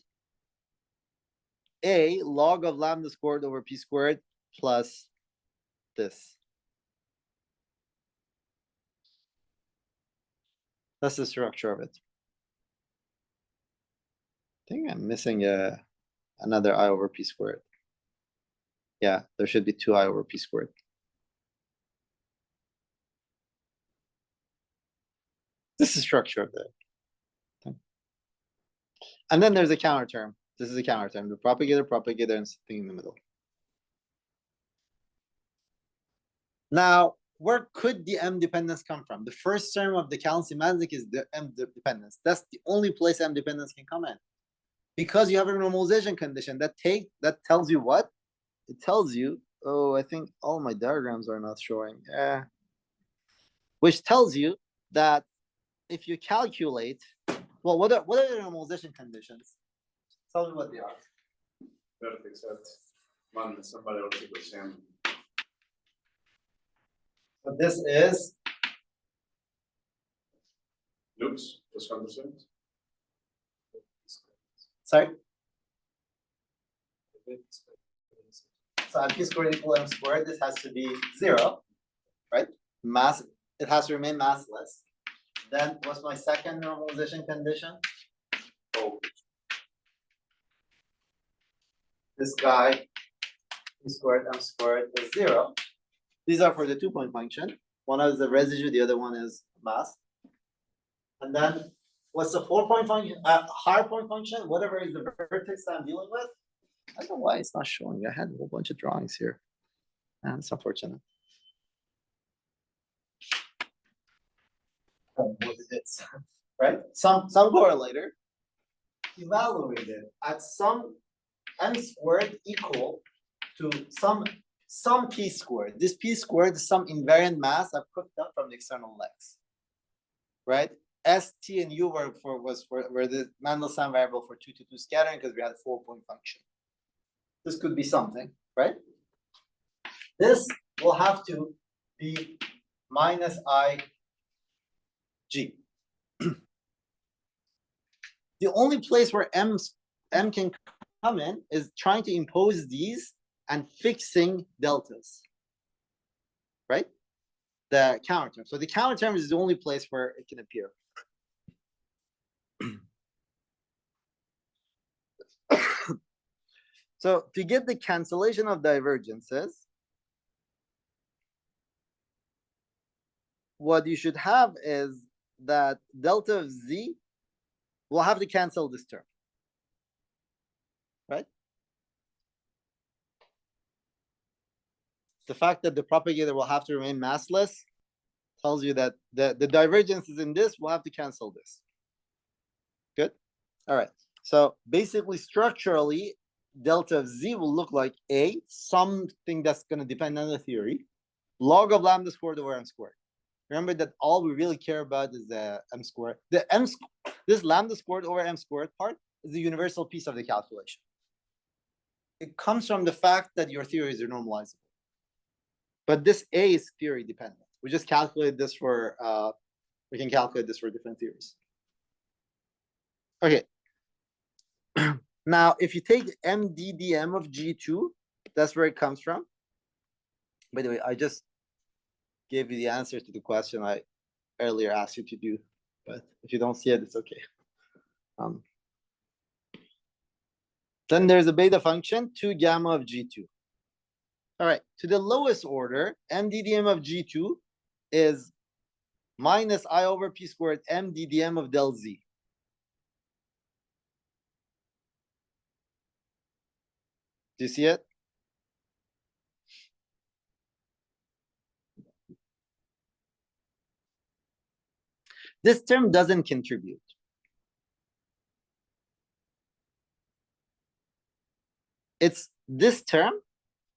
A log of lambda squared over P squared plus this. That's the structure of it. I think I'm missing another I over P squared. Yeah, there should be 2I over P squared. This is the structure of the thing. And then there's a counter term. This is a counter term. The propagator, and something in the middle. Now, where could the M dependence come from? The first term of the Callan-Symanzik is the M dependence. That's the only place M dependence can come in. Because you have a normalization condition that tells you what? It tells you, oh, I think all my diagrams are not showing. Which tells you that if you calculate, well, what are the normalization conditions? Tell me what they are. Vertex at one somebody else equals M. So this is Loops plus 100%. sorry. So at P squared equal M squared, this has to be 0, right? Mass, it has to remain massless. Then what's my second normalization condition? Oh, This guy, P squared M squared is 0. These are for the 2-point function. One is the residue, the other one is mass. And then what's the 4-point function? Higher point function, whatever is the vertex I'm dealing with. I don't know why it's not showing. I had a whole bunch of drawings here. And it's unfortunate. What it is, right? Some correlator evaluated at some M squared equal to some P squared. This P squared is some invariant mass I've cooked up from the external legs, right? S, T, and U were the Mandelstam variable for 2 to 2 scattering because we had a 4-point function. This could be something, right? This will have to be minus I G. The only place where M can come in is trying to impose these and fixing deltas, right? The counter term. So the counter term is the only place where it can appear. So to get the cancellation of divergences, what you should have is that delta of Z will have to cancel this term, right? The fact that the propagator will have to remain massless tells you that the divergences in this will have to cancel this. Good? All right. So basically, structurally, delta of Z will look like A, something that's going to depend on the theory, log of lambda squared over M squared. Remember that all we really care about is the M squared. This lambda squared over M squared part is the universal piece of the calculation. It comes from the fact that your theories are normalizable. But this A is theory dependent. We just calculate this for, we can calculate this for different theories. Okay. Now, if you take MDDM of G2, that's where it comes from. By the way, I just gave you the answer to the question I earlier asked you to do. But if you don't see it, it's okay. Then there's a beta function, 2 gamma of G2. All right, to the lowest order, MDDM of G2 is minus I over P squared MDDM of del Z. Do you see it? This term doesn't contribute. It's this term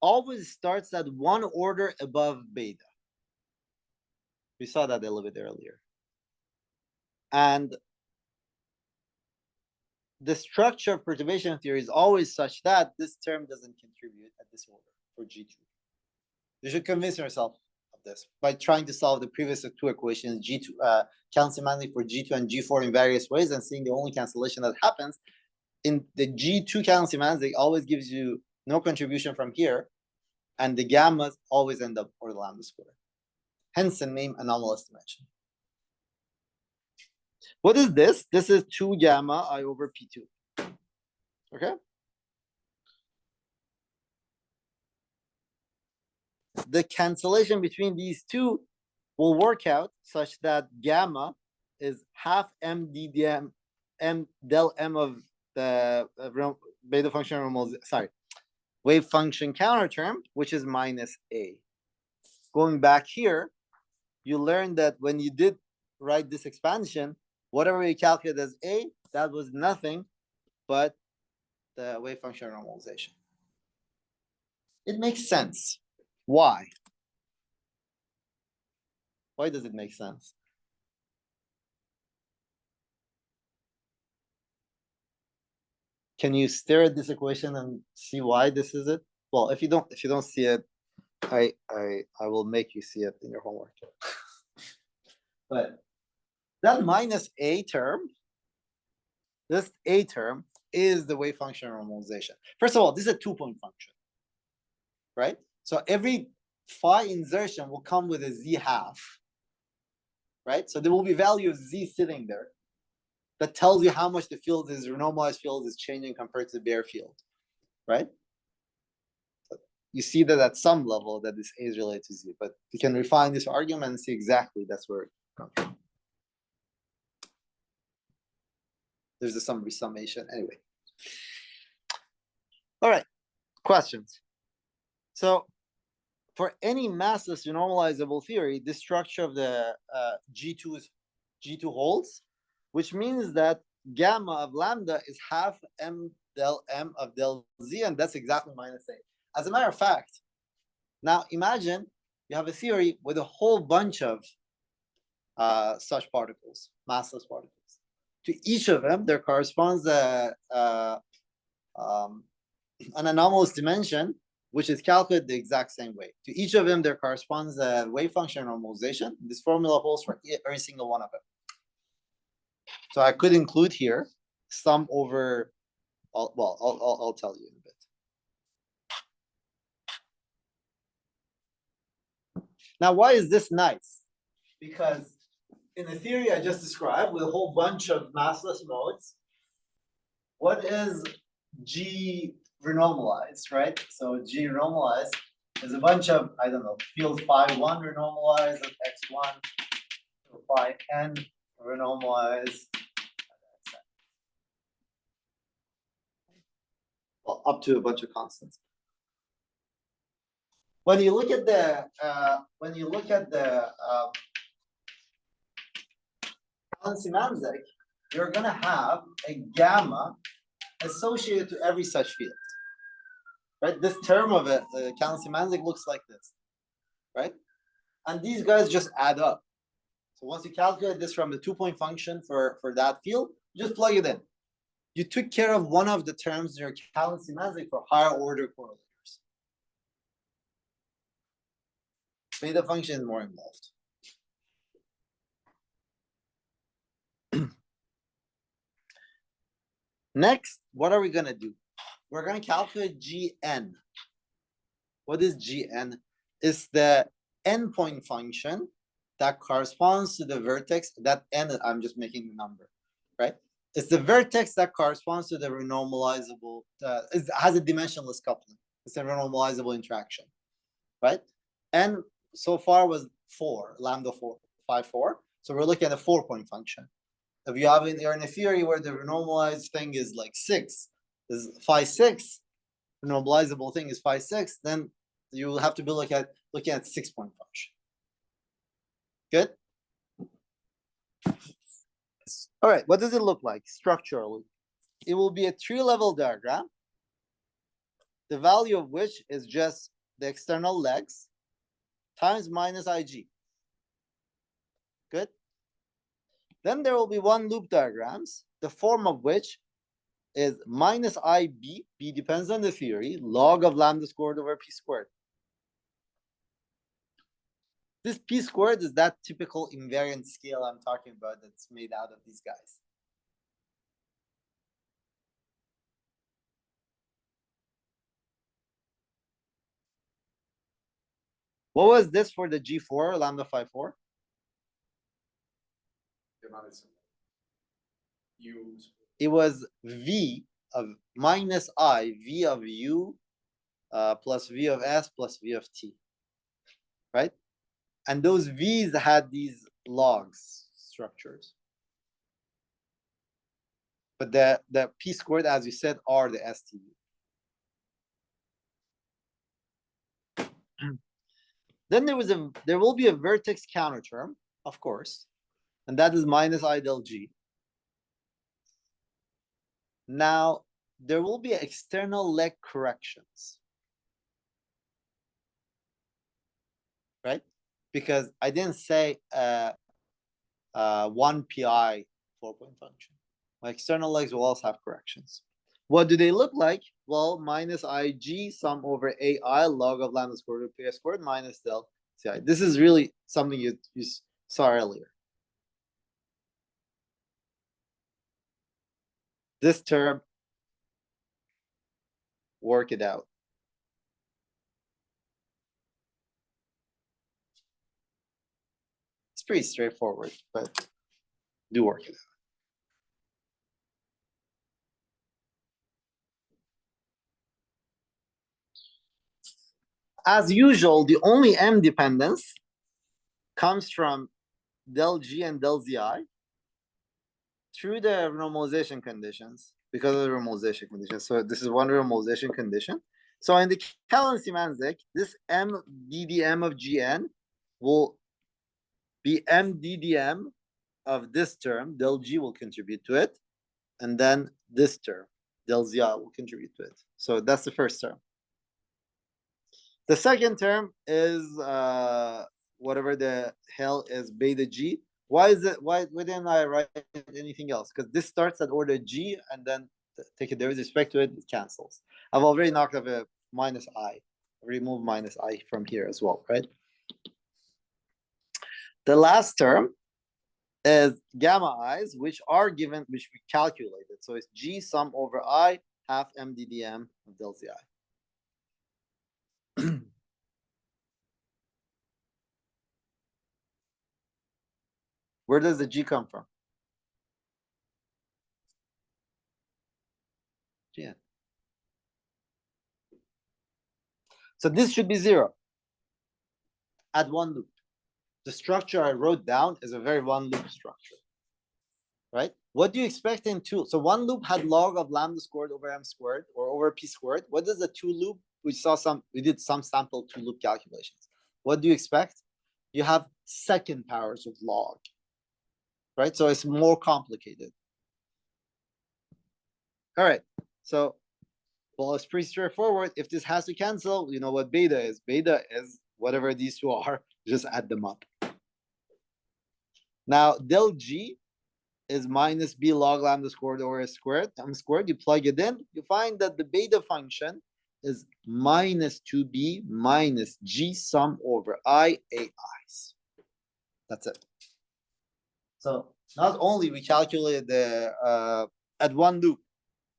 always starts at one order above beta. We saw that a little bit earlier. And the structure of perturbation theory is always such that this term doesn't contribute at this order for G2. You should convince yourself of this by trying to solve the previous two equations, G2, Callan-Symanzik for G2 and G4 in various ways, and seeing the only cancellation that happens in the G2 Callan-Symanzik always gives you no contribution from here, and the gammas always end up over the lambda square. Hence the name anomalous dimension. What is this? This is 2 gamma I over P2. Okay? The cancellation between these two will work out such that gamma is half MDDM M del M of the beta function wave function counter term, which is minus A. Going back here, you learned that when you did write this expansion, whatever you calculate as A, that was nothing but the wave function normalization. It makes sense. Why? Why does it make sense? Can you stare at this equation and see why this is it? Well, if you don't see it, I will make you see it in your homework. But that minus A term, this A term is the wave function normalization. First of all, this is a 2-point function, right? So every phi insertion will come with a Z half, right? So there will be value of Z sitting there that tells you how much the field is, normalized field is changing compared to the bare field, right? So you see that at some level that this A is related to Z, but you can refine this argument and see exactly that's where it comes from. There's a summary summation anyway. All right, questions. So for any massless normalizable theory, the structure of the G2 holds, which means that gamma of lambda is half M del M of del Z, and that's exactly minus A. As a matter of fact, now imagine you have a theory with a whole bunch of such particles, massless particles. To each of them, there corresponds an anomalous dimension, which is calculated the exact same way. To each of them, there corresponds a wave function normalization. This formula holds for every single one of them. So I could include here sum over, I'll tell you in a bit. Now, why is this nice? Because in the theory I just described with a whole bunch of massless modes, what is G renormalized, right? So G renormalized is a bunch of, I don't know, field phi 1 renormalized of x1, or phi n renormalized, well, up to a bunch of constants. When you look at the Callan-Symanzik, you're gonna have a gamma associated to every such field, right? This term of it, the Callan-Symanzik, looks like this, right? And these guys just add up. So once you calculate this from the 2-point function for that field, you just plug it in. You took care of one of the terms in your Callan-Symanzik for higher order correlators. Beta function is more involved. Next, what are we gonna do? We're gonna calculate Gn. What is Gn? It's the endpoint function that corresponds to the vertex. That n, I'm just making the number, right? It's the vertex that corresponds to the renormalizable, it has a dimensionless coupling. It's a renormalizable interaction, right? And so far was 4, lambda 4, 5, 4. So we're looking at a 4-point function. If you're in a theory where the renormalized thing is like 6, is phi 6, the normalizable thing is phi 6, then you will have to be looking at 6-point function. Good? All right, what does it look like structurally? It will be a tree-level diagram, the value of which is just the external legs times minus IG. Good? Then there will be one loop diagrams, the form of which is minus IB, B depends on the theory, log of lambda squared over P squared. This P squared is that typical invariant scale I'm talking about that's made out of these guys. What was this for the G4, lambda phi 4? It was V of minus I, V of U plus V of S plus V of T, right? And those V's had these logs structures. But the P squared, as you said, are the STU. Then there will be a vertex counter term, of course, and that is minus I del G. Now, there will be external leg corrections, right? Because I didn't say 1 pi 4-point function. My external legs will also have corrections. What do they look like? Well, minus IG sum over AI log of lambda squared over P squared minus del Ci. This is really something you saw earlier. This term, work it out. It's pretty straightforward, but do work it out. As usual, the only M dependence comes from del G and del Zi through the normalization conditions because of the normalization conditions. So this is one normalization condition. So in the Callan-Symanzik, this M ddm of Gn will be M ddm of this term, del G will contribute to it, and then this term, del Zi will contribute to it. So that's the first term. The second term is whatever the hell is beta G. Why didn't I write anything else? Because this starts at order G and then take it there with respect to it, it cancels. I've already knocked off a minus I. Remove minus I from here as well, right? The last term is gamma i's, which are given, which we calculated. So it's G sum over I half M ddm of del Zi. Where does the G come from? Gn. So this should be 0 at one loop. The structure I wrote down is a very one loop structure, right? What do you expect in two? So one loop had log of lambda squared over M squared or over P squared. What does the two loop? We did some sample two loop calculations. What do you expect? You have second powers of log, right? So it's more complicated. All right. So, well, it's pretty straightforward. If this has to cancel, you know what beta is. Beta is whatever these two are, just add them up. Now, del G is minus B log lambda squared over S squared, M squared. You plug it in, you find that the beta function is minus 2B minus G sum over I AIs. That's it. So not only we calculated the at one loop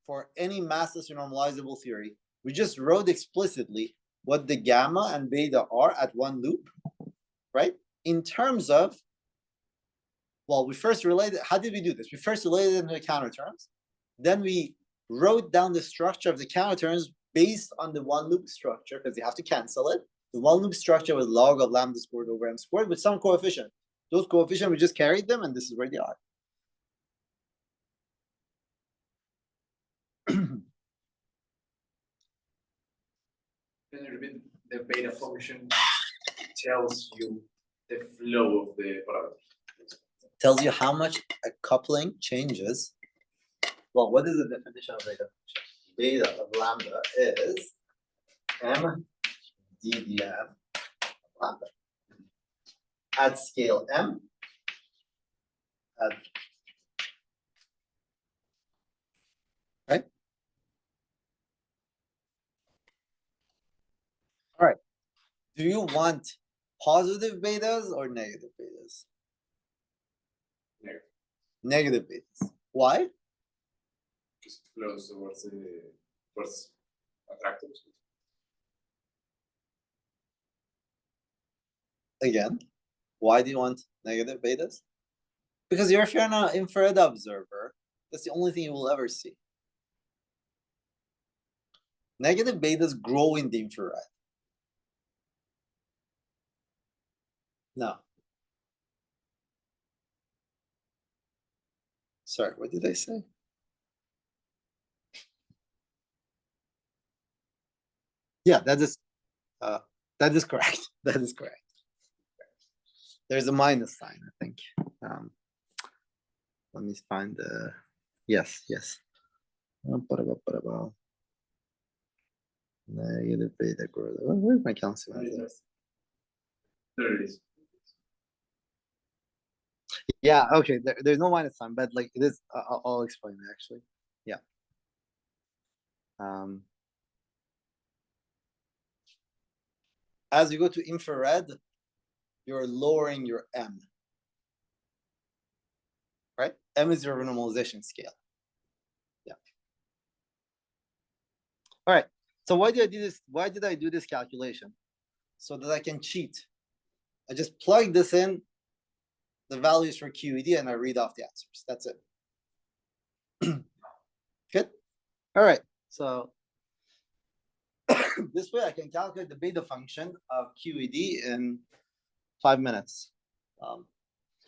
for any massless normalizable theory, we just wrote explicitly what the gamma and beta are at one loop. right? In terms of, well, we first related, how did we do this? We first related them to the counter terms. Then we wrote down the structure of the counter terms based on the one loop structure, because you have to cancel it. The one loop structure was log of lambda squared over m squared with some coefficient. Those coefficients, we just carried them, and this is where they are. Can you repeat? The beta function tells you the flow of the parameters. Tells you how much a coupling changes. Well, what is the definition of beta function? Beta of lambda is m ddm lambda at scale m at, right? All right. Do you want positive betas or negative betas? Negative. Negative betas. Why? Because it flows towards attractors. Again, why do you want negative betas? Because if you're an infrared observer, that's the only thing you will ever see. Negative betas grow in the infrared. No. Sorry, what did I say? Yeah, that is correct. That is correct. There's a minus sign, I think. Let me find the yes. Negative beta growth. Where's my Callan-Symanzik? There it is. Yeah, okay. There's no minus sign, but like it is. I'll explain it actually. Yeah. As you go to infrared, you're lowering your M. Right? M is your normalization scale. Yeah. All right. So why did I do this? Why did I do this calculation? So that I can cheat. I just plug this in, the values for QED, and I read off the answers. That's it. Good. All right. So this way I can calculate the beta function of QED in 5 minutes. All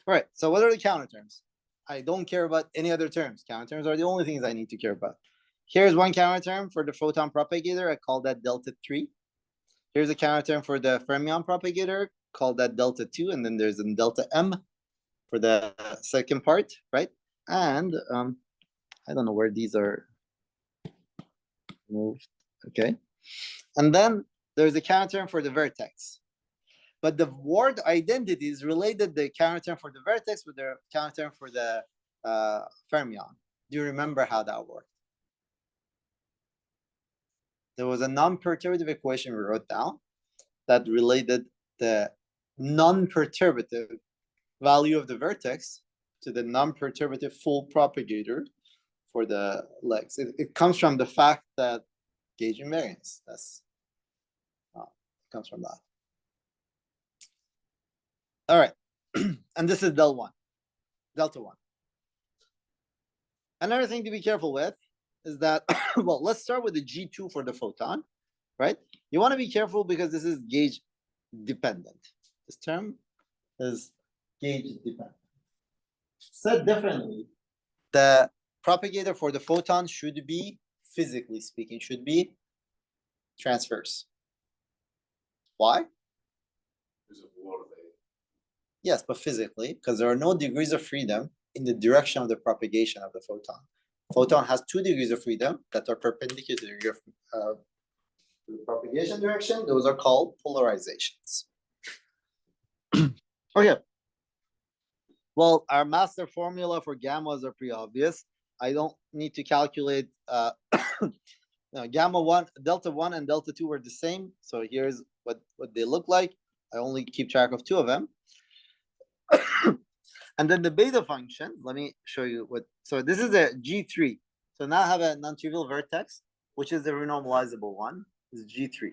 right. So what are the counter terms? I don't care about any other terms. Counter terms are the only things I need to care about. Here's one counter term for the photon propagator. I call that delta 3. Here's a counter term for the fermion propagator. Call that delta 2. And then there's a delta M for the second part, right? And I don't know where these are moved. Okay. And then there's a counter term for the vertex. But the word identity is related the counter term for the vertex with the counter term for the fermion. Do you remember how that worked? There was a non-perturbative equation we wrote down that related the non-perturbative value of the vertex to the non-perturbative full propagator for the legs. It comes from the fact that gauge invariance. That's comes from that. All right, and this is delta 1. Another thing to be careful with is that, well, let's start with the G2 for the photon, right? You want to be careful because this is gauge dependent. This term is gauge dependent. Said differently, the propagator for the photon should be, physically speaking, should be transverse. Why? Because of water. Yes, but physically, because there are no degrees of freedom in the direction of the propagation of the photon. Photon has 2 degrees of freedom that are perpendicular to the propagation direction. Those are called polarizations. Okay. Well, our master formula for gammas are pretty obvious. I don't need to calculate gamma 1, delta 1 and delta 2 are the same. So here's what they look like. I only keep track of 2 of them. And then the beta function, let me show you what. So this is a G3. So now I have a non-trivial vertex, which is the renormalizable one, is G3.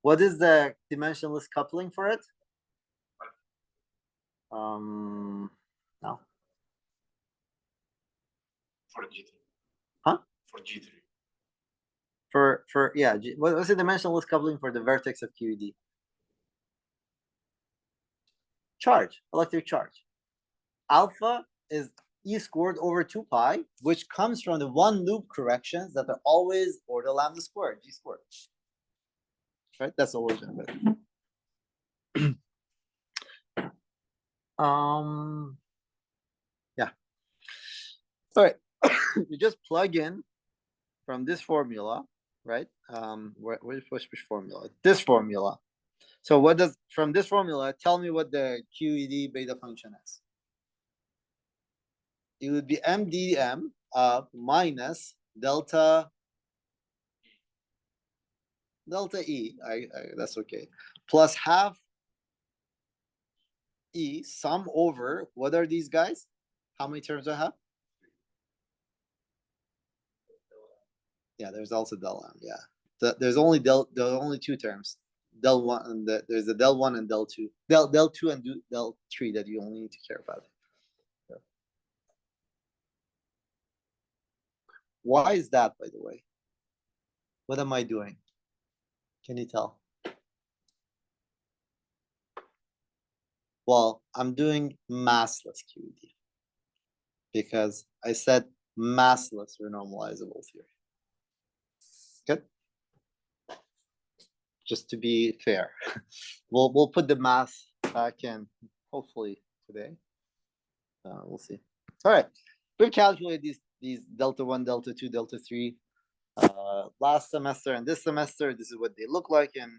What is the dimensionless coupling for it? No. For G3. Huh? For G3. For yeah, what was the dimensionless coupling for the vertex of QED? Charge, electric charge. Alpha is E squared over 2 pi, which comes from the one loop corrections that are always order lambda squared, G squared. Right? That's the origin of it. Yeah. All right. You just plug in from this formula, right? Which formula? This formula. So what does, from this formula, tell me what the QED beta function is? It would be MDM minus delta E, that's okay, plus half E sum over, what are these guys? How many terms do I have? Yeah, there's also del M, yeah. There's only two terms. Del 1 and there's the del 1 and del 2. Del 2 and del 3 that you only need to care about. Yeah. Why is that, by the way? What am I doing? Can you tell? Well, I'm doing massless QED because I said massless renormalizable theory. Good. Just to be fair, we'll put the mass back in hopefully today. We'll see. All right, we've calculated these delta 1, delta 2, delta 3 last semester and this semester. This is what they look like, and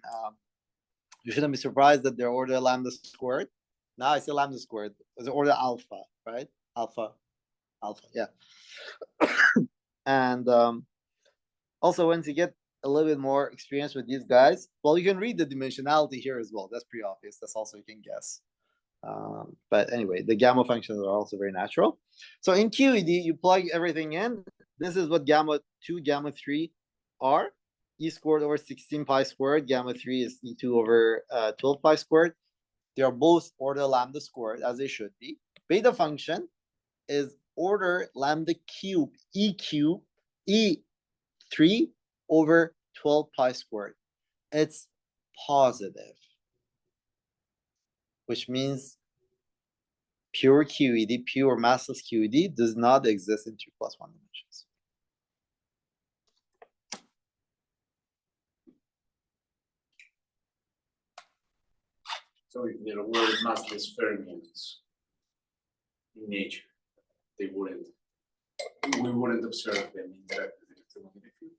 you shouldn't be surprised that they're order lambda squared. Now I say lambda squared. It's order alpha, right? Alpha, yeah. And also, once you get a little bit more experience with these guys, well, you can read the dimensionality here as well. That's pretty obvious. That's also you can guess. But anyway, the gamma functions are also very natural. So in QED, you plug everything in. This is what gamma 2, gamma 3 are. E squared over 16 pi squared. Gamma 3 is E2 over 12 pi squared. They are both order lambda squared, as they should be. Beta function is order lambda cube, E cube, E3 over 12 pi squared. It's positive, which means pure QED, pure massless QED, does not exist in 2 plus 1 dimensions. So if there were massless fermions in nature, we wouldn't observe them interact with the electromagnetic field.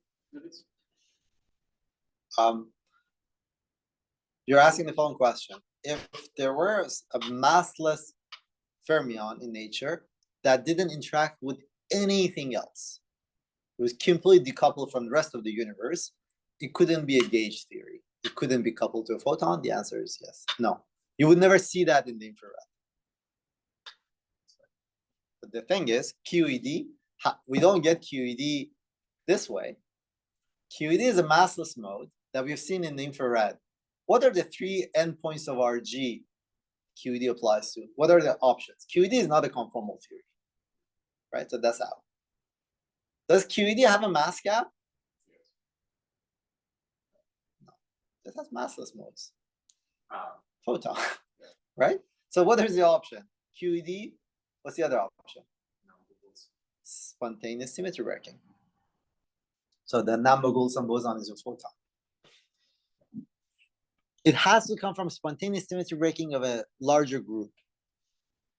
You're asking the following question. If there was a massless fermion in nature that didn't interact with anything else, it was completely decoupled from the rest of the universe, it couldn't be a gauge theory. It couldn't be coupled to a photon. The answer is yes. No. You would never see that in the infrared. But the thing is, QED, we don't get QED this way. QED is a massless mode that we've seen in the infrared. What are the 3 endpoints of RG QED applies to? What are the options? QED is not a conformal theory, right? So that's out. Does QED have a mass gap? No. It has massless modes. Photon, right? So what is the option? QED, what's the other option? Spontaneous symmetry breaking. So the Nambu-Goldson boson is a photon. It has to come from spontaneous symmetry breaking of a larger group.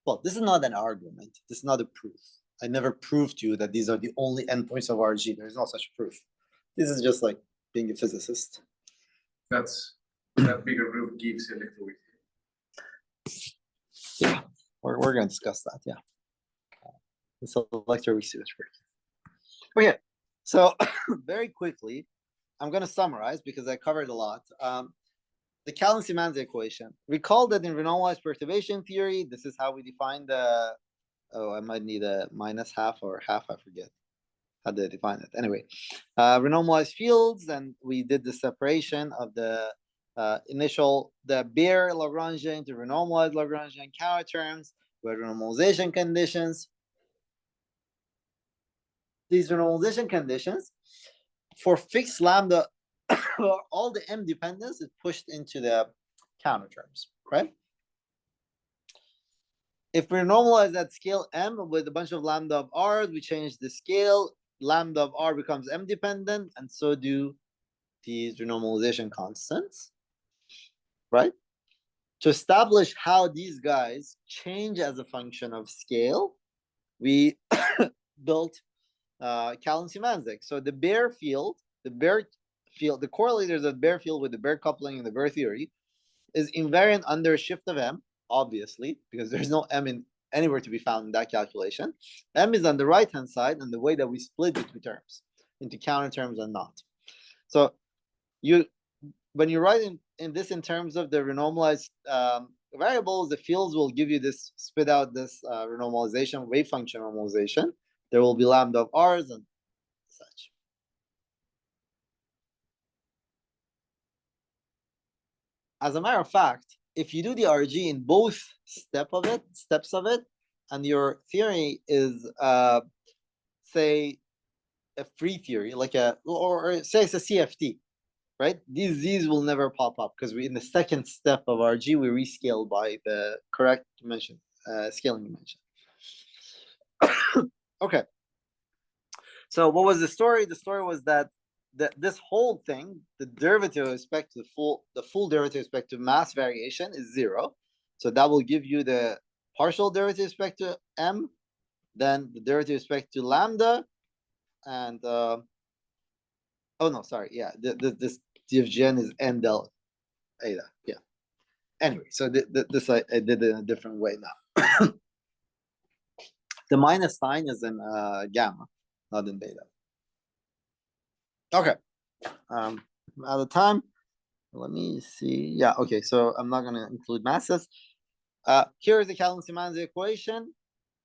Well, this is not an argument. This is not a proof. I never proved to you that these are the only endpoints of RG. There is no such proof. This is just like being a physicist. That bigger group gives electroweak. Yeah, we're going to discuss that. Yeah. It's electroweak symmetry. Okay, so very quickly, I'm going to summarize because I covered a lot. The Callan-Symanzik equation. Recall that in renormalized perturbation theory, this is how we define the, I might need a minus half or half, I forget how they define it. Anyway, renormalized fields, and we did the separation of the the bare Lagrangian to renormalized Lagrangian counter terms with renormalization conditions. These renormalization conditions for fixed lambda, all the M dependence is pushed into the counter terms, right? If we normalize that scale M with a bunch of lambda of R, we change the scale, lambda of R becomes M dependent, and so do these renormalization constants, right? To establish how these guys change as a function of scale, we built Callan-Symanzik. So the bare field, the correlators of the bare field with the bare coupling in the bare theory is invariant under a shift of M, obviously, because there's no M anywhere to be found in that calculation. M is on the right-hand side, and the way that we split the two terms into counter terms and not. So when you write in terms of the renormalized variables, the fields will give you this, spit out this renormalization, wave function normalization. There will be lambda of R's and such. As a matter of fact, if you do the RG in both steps of it, and your theory is, say, a free theory, like or say it's a CFT, right? These will never pop up because in the second step of RG, we rescale by the correct dimension, scaling dimension. Okay. So what was the story? The story was that this whole thing, the derivative with respect to the full derivative with respect to mass variation is 0. So that will give you the partial derivative with respect to M, then the derivative with respect to lambda, and oh no, sorry, yeah, this DFGN is N delta eta, yeah. Anyway, so this I did it in a different way now. The minus sign is in gamma, not in beta. Okay, out of time. Let me see. Yeah, okay, so I'm not gonna include masses. Here is the Callan-Symanzik equation.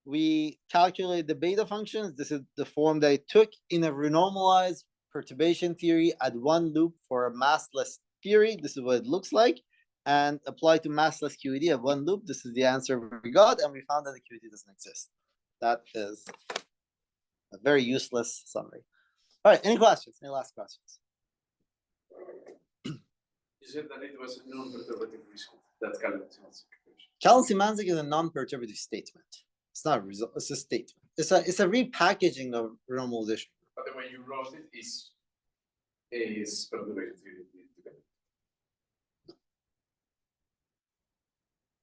We calculate the beta functions. This is the form that I took in a renormalized perturbation theory at one loop for a massless theory. This is what it looks like. And applied to massless QED at one loop. This is the answer we got, and we found that the QED doesn't exist. That is a very useless summary. All right, any questions? Any last questions? You said that it was a non-perturbative result. That's Callan-Symanzik. Callan-Symanzik is a non-perturbative statement. It's not a result. It's a statement. It's a repackaging of renormalization. But the way you wrote it is perturbation theory.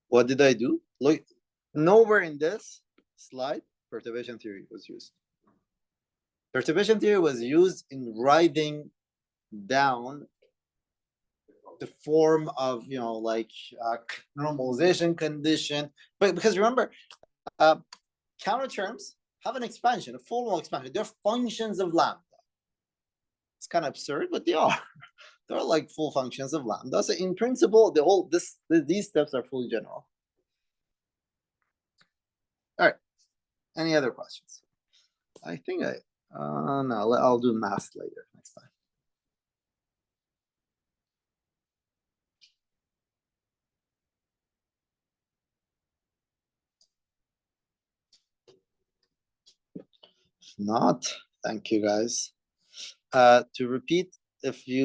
What did I do? Look, nowhere in this slide perturbation theory was used. Perturbation theory was used in writing down the form of, like normalization condition. But because remember, counter terms have an expansion, a formal expansion. They're functions of lambda. It's kind of absurd, but they are. They're like full functions of lambda. So in principle, these steps are fully general. All right. Any other questions? I think no, I'll do math later next time. If not, thank you guys. To repeat, if you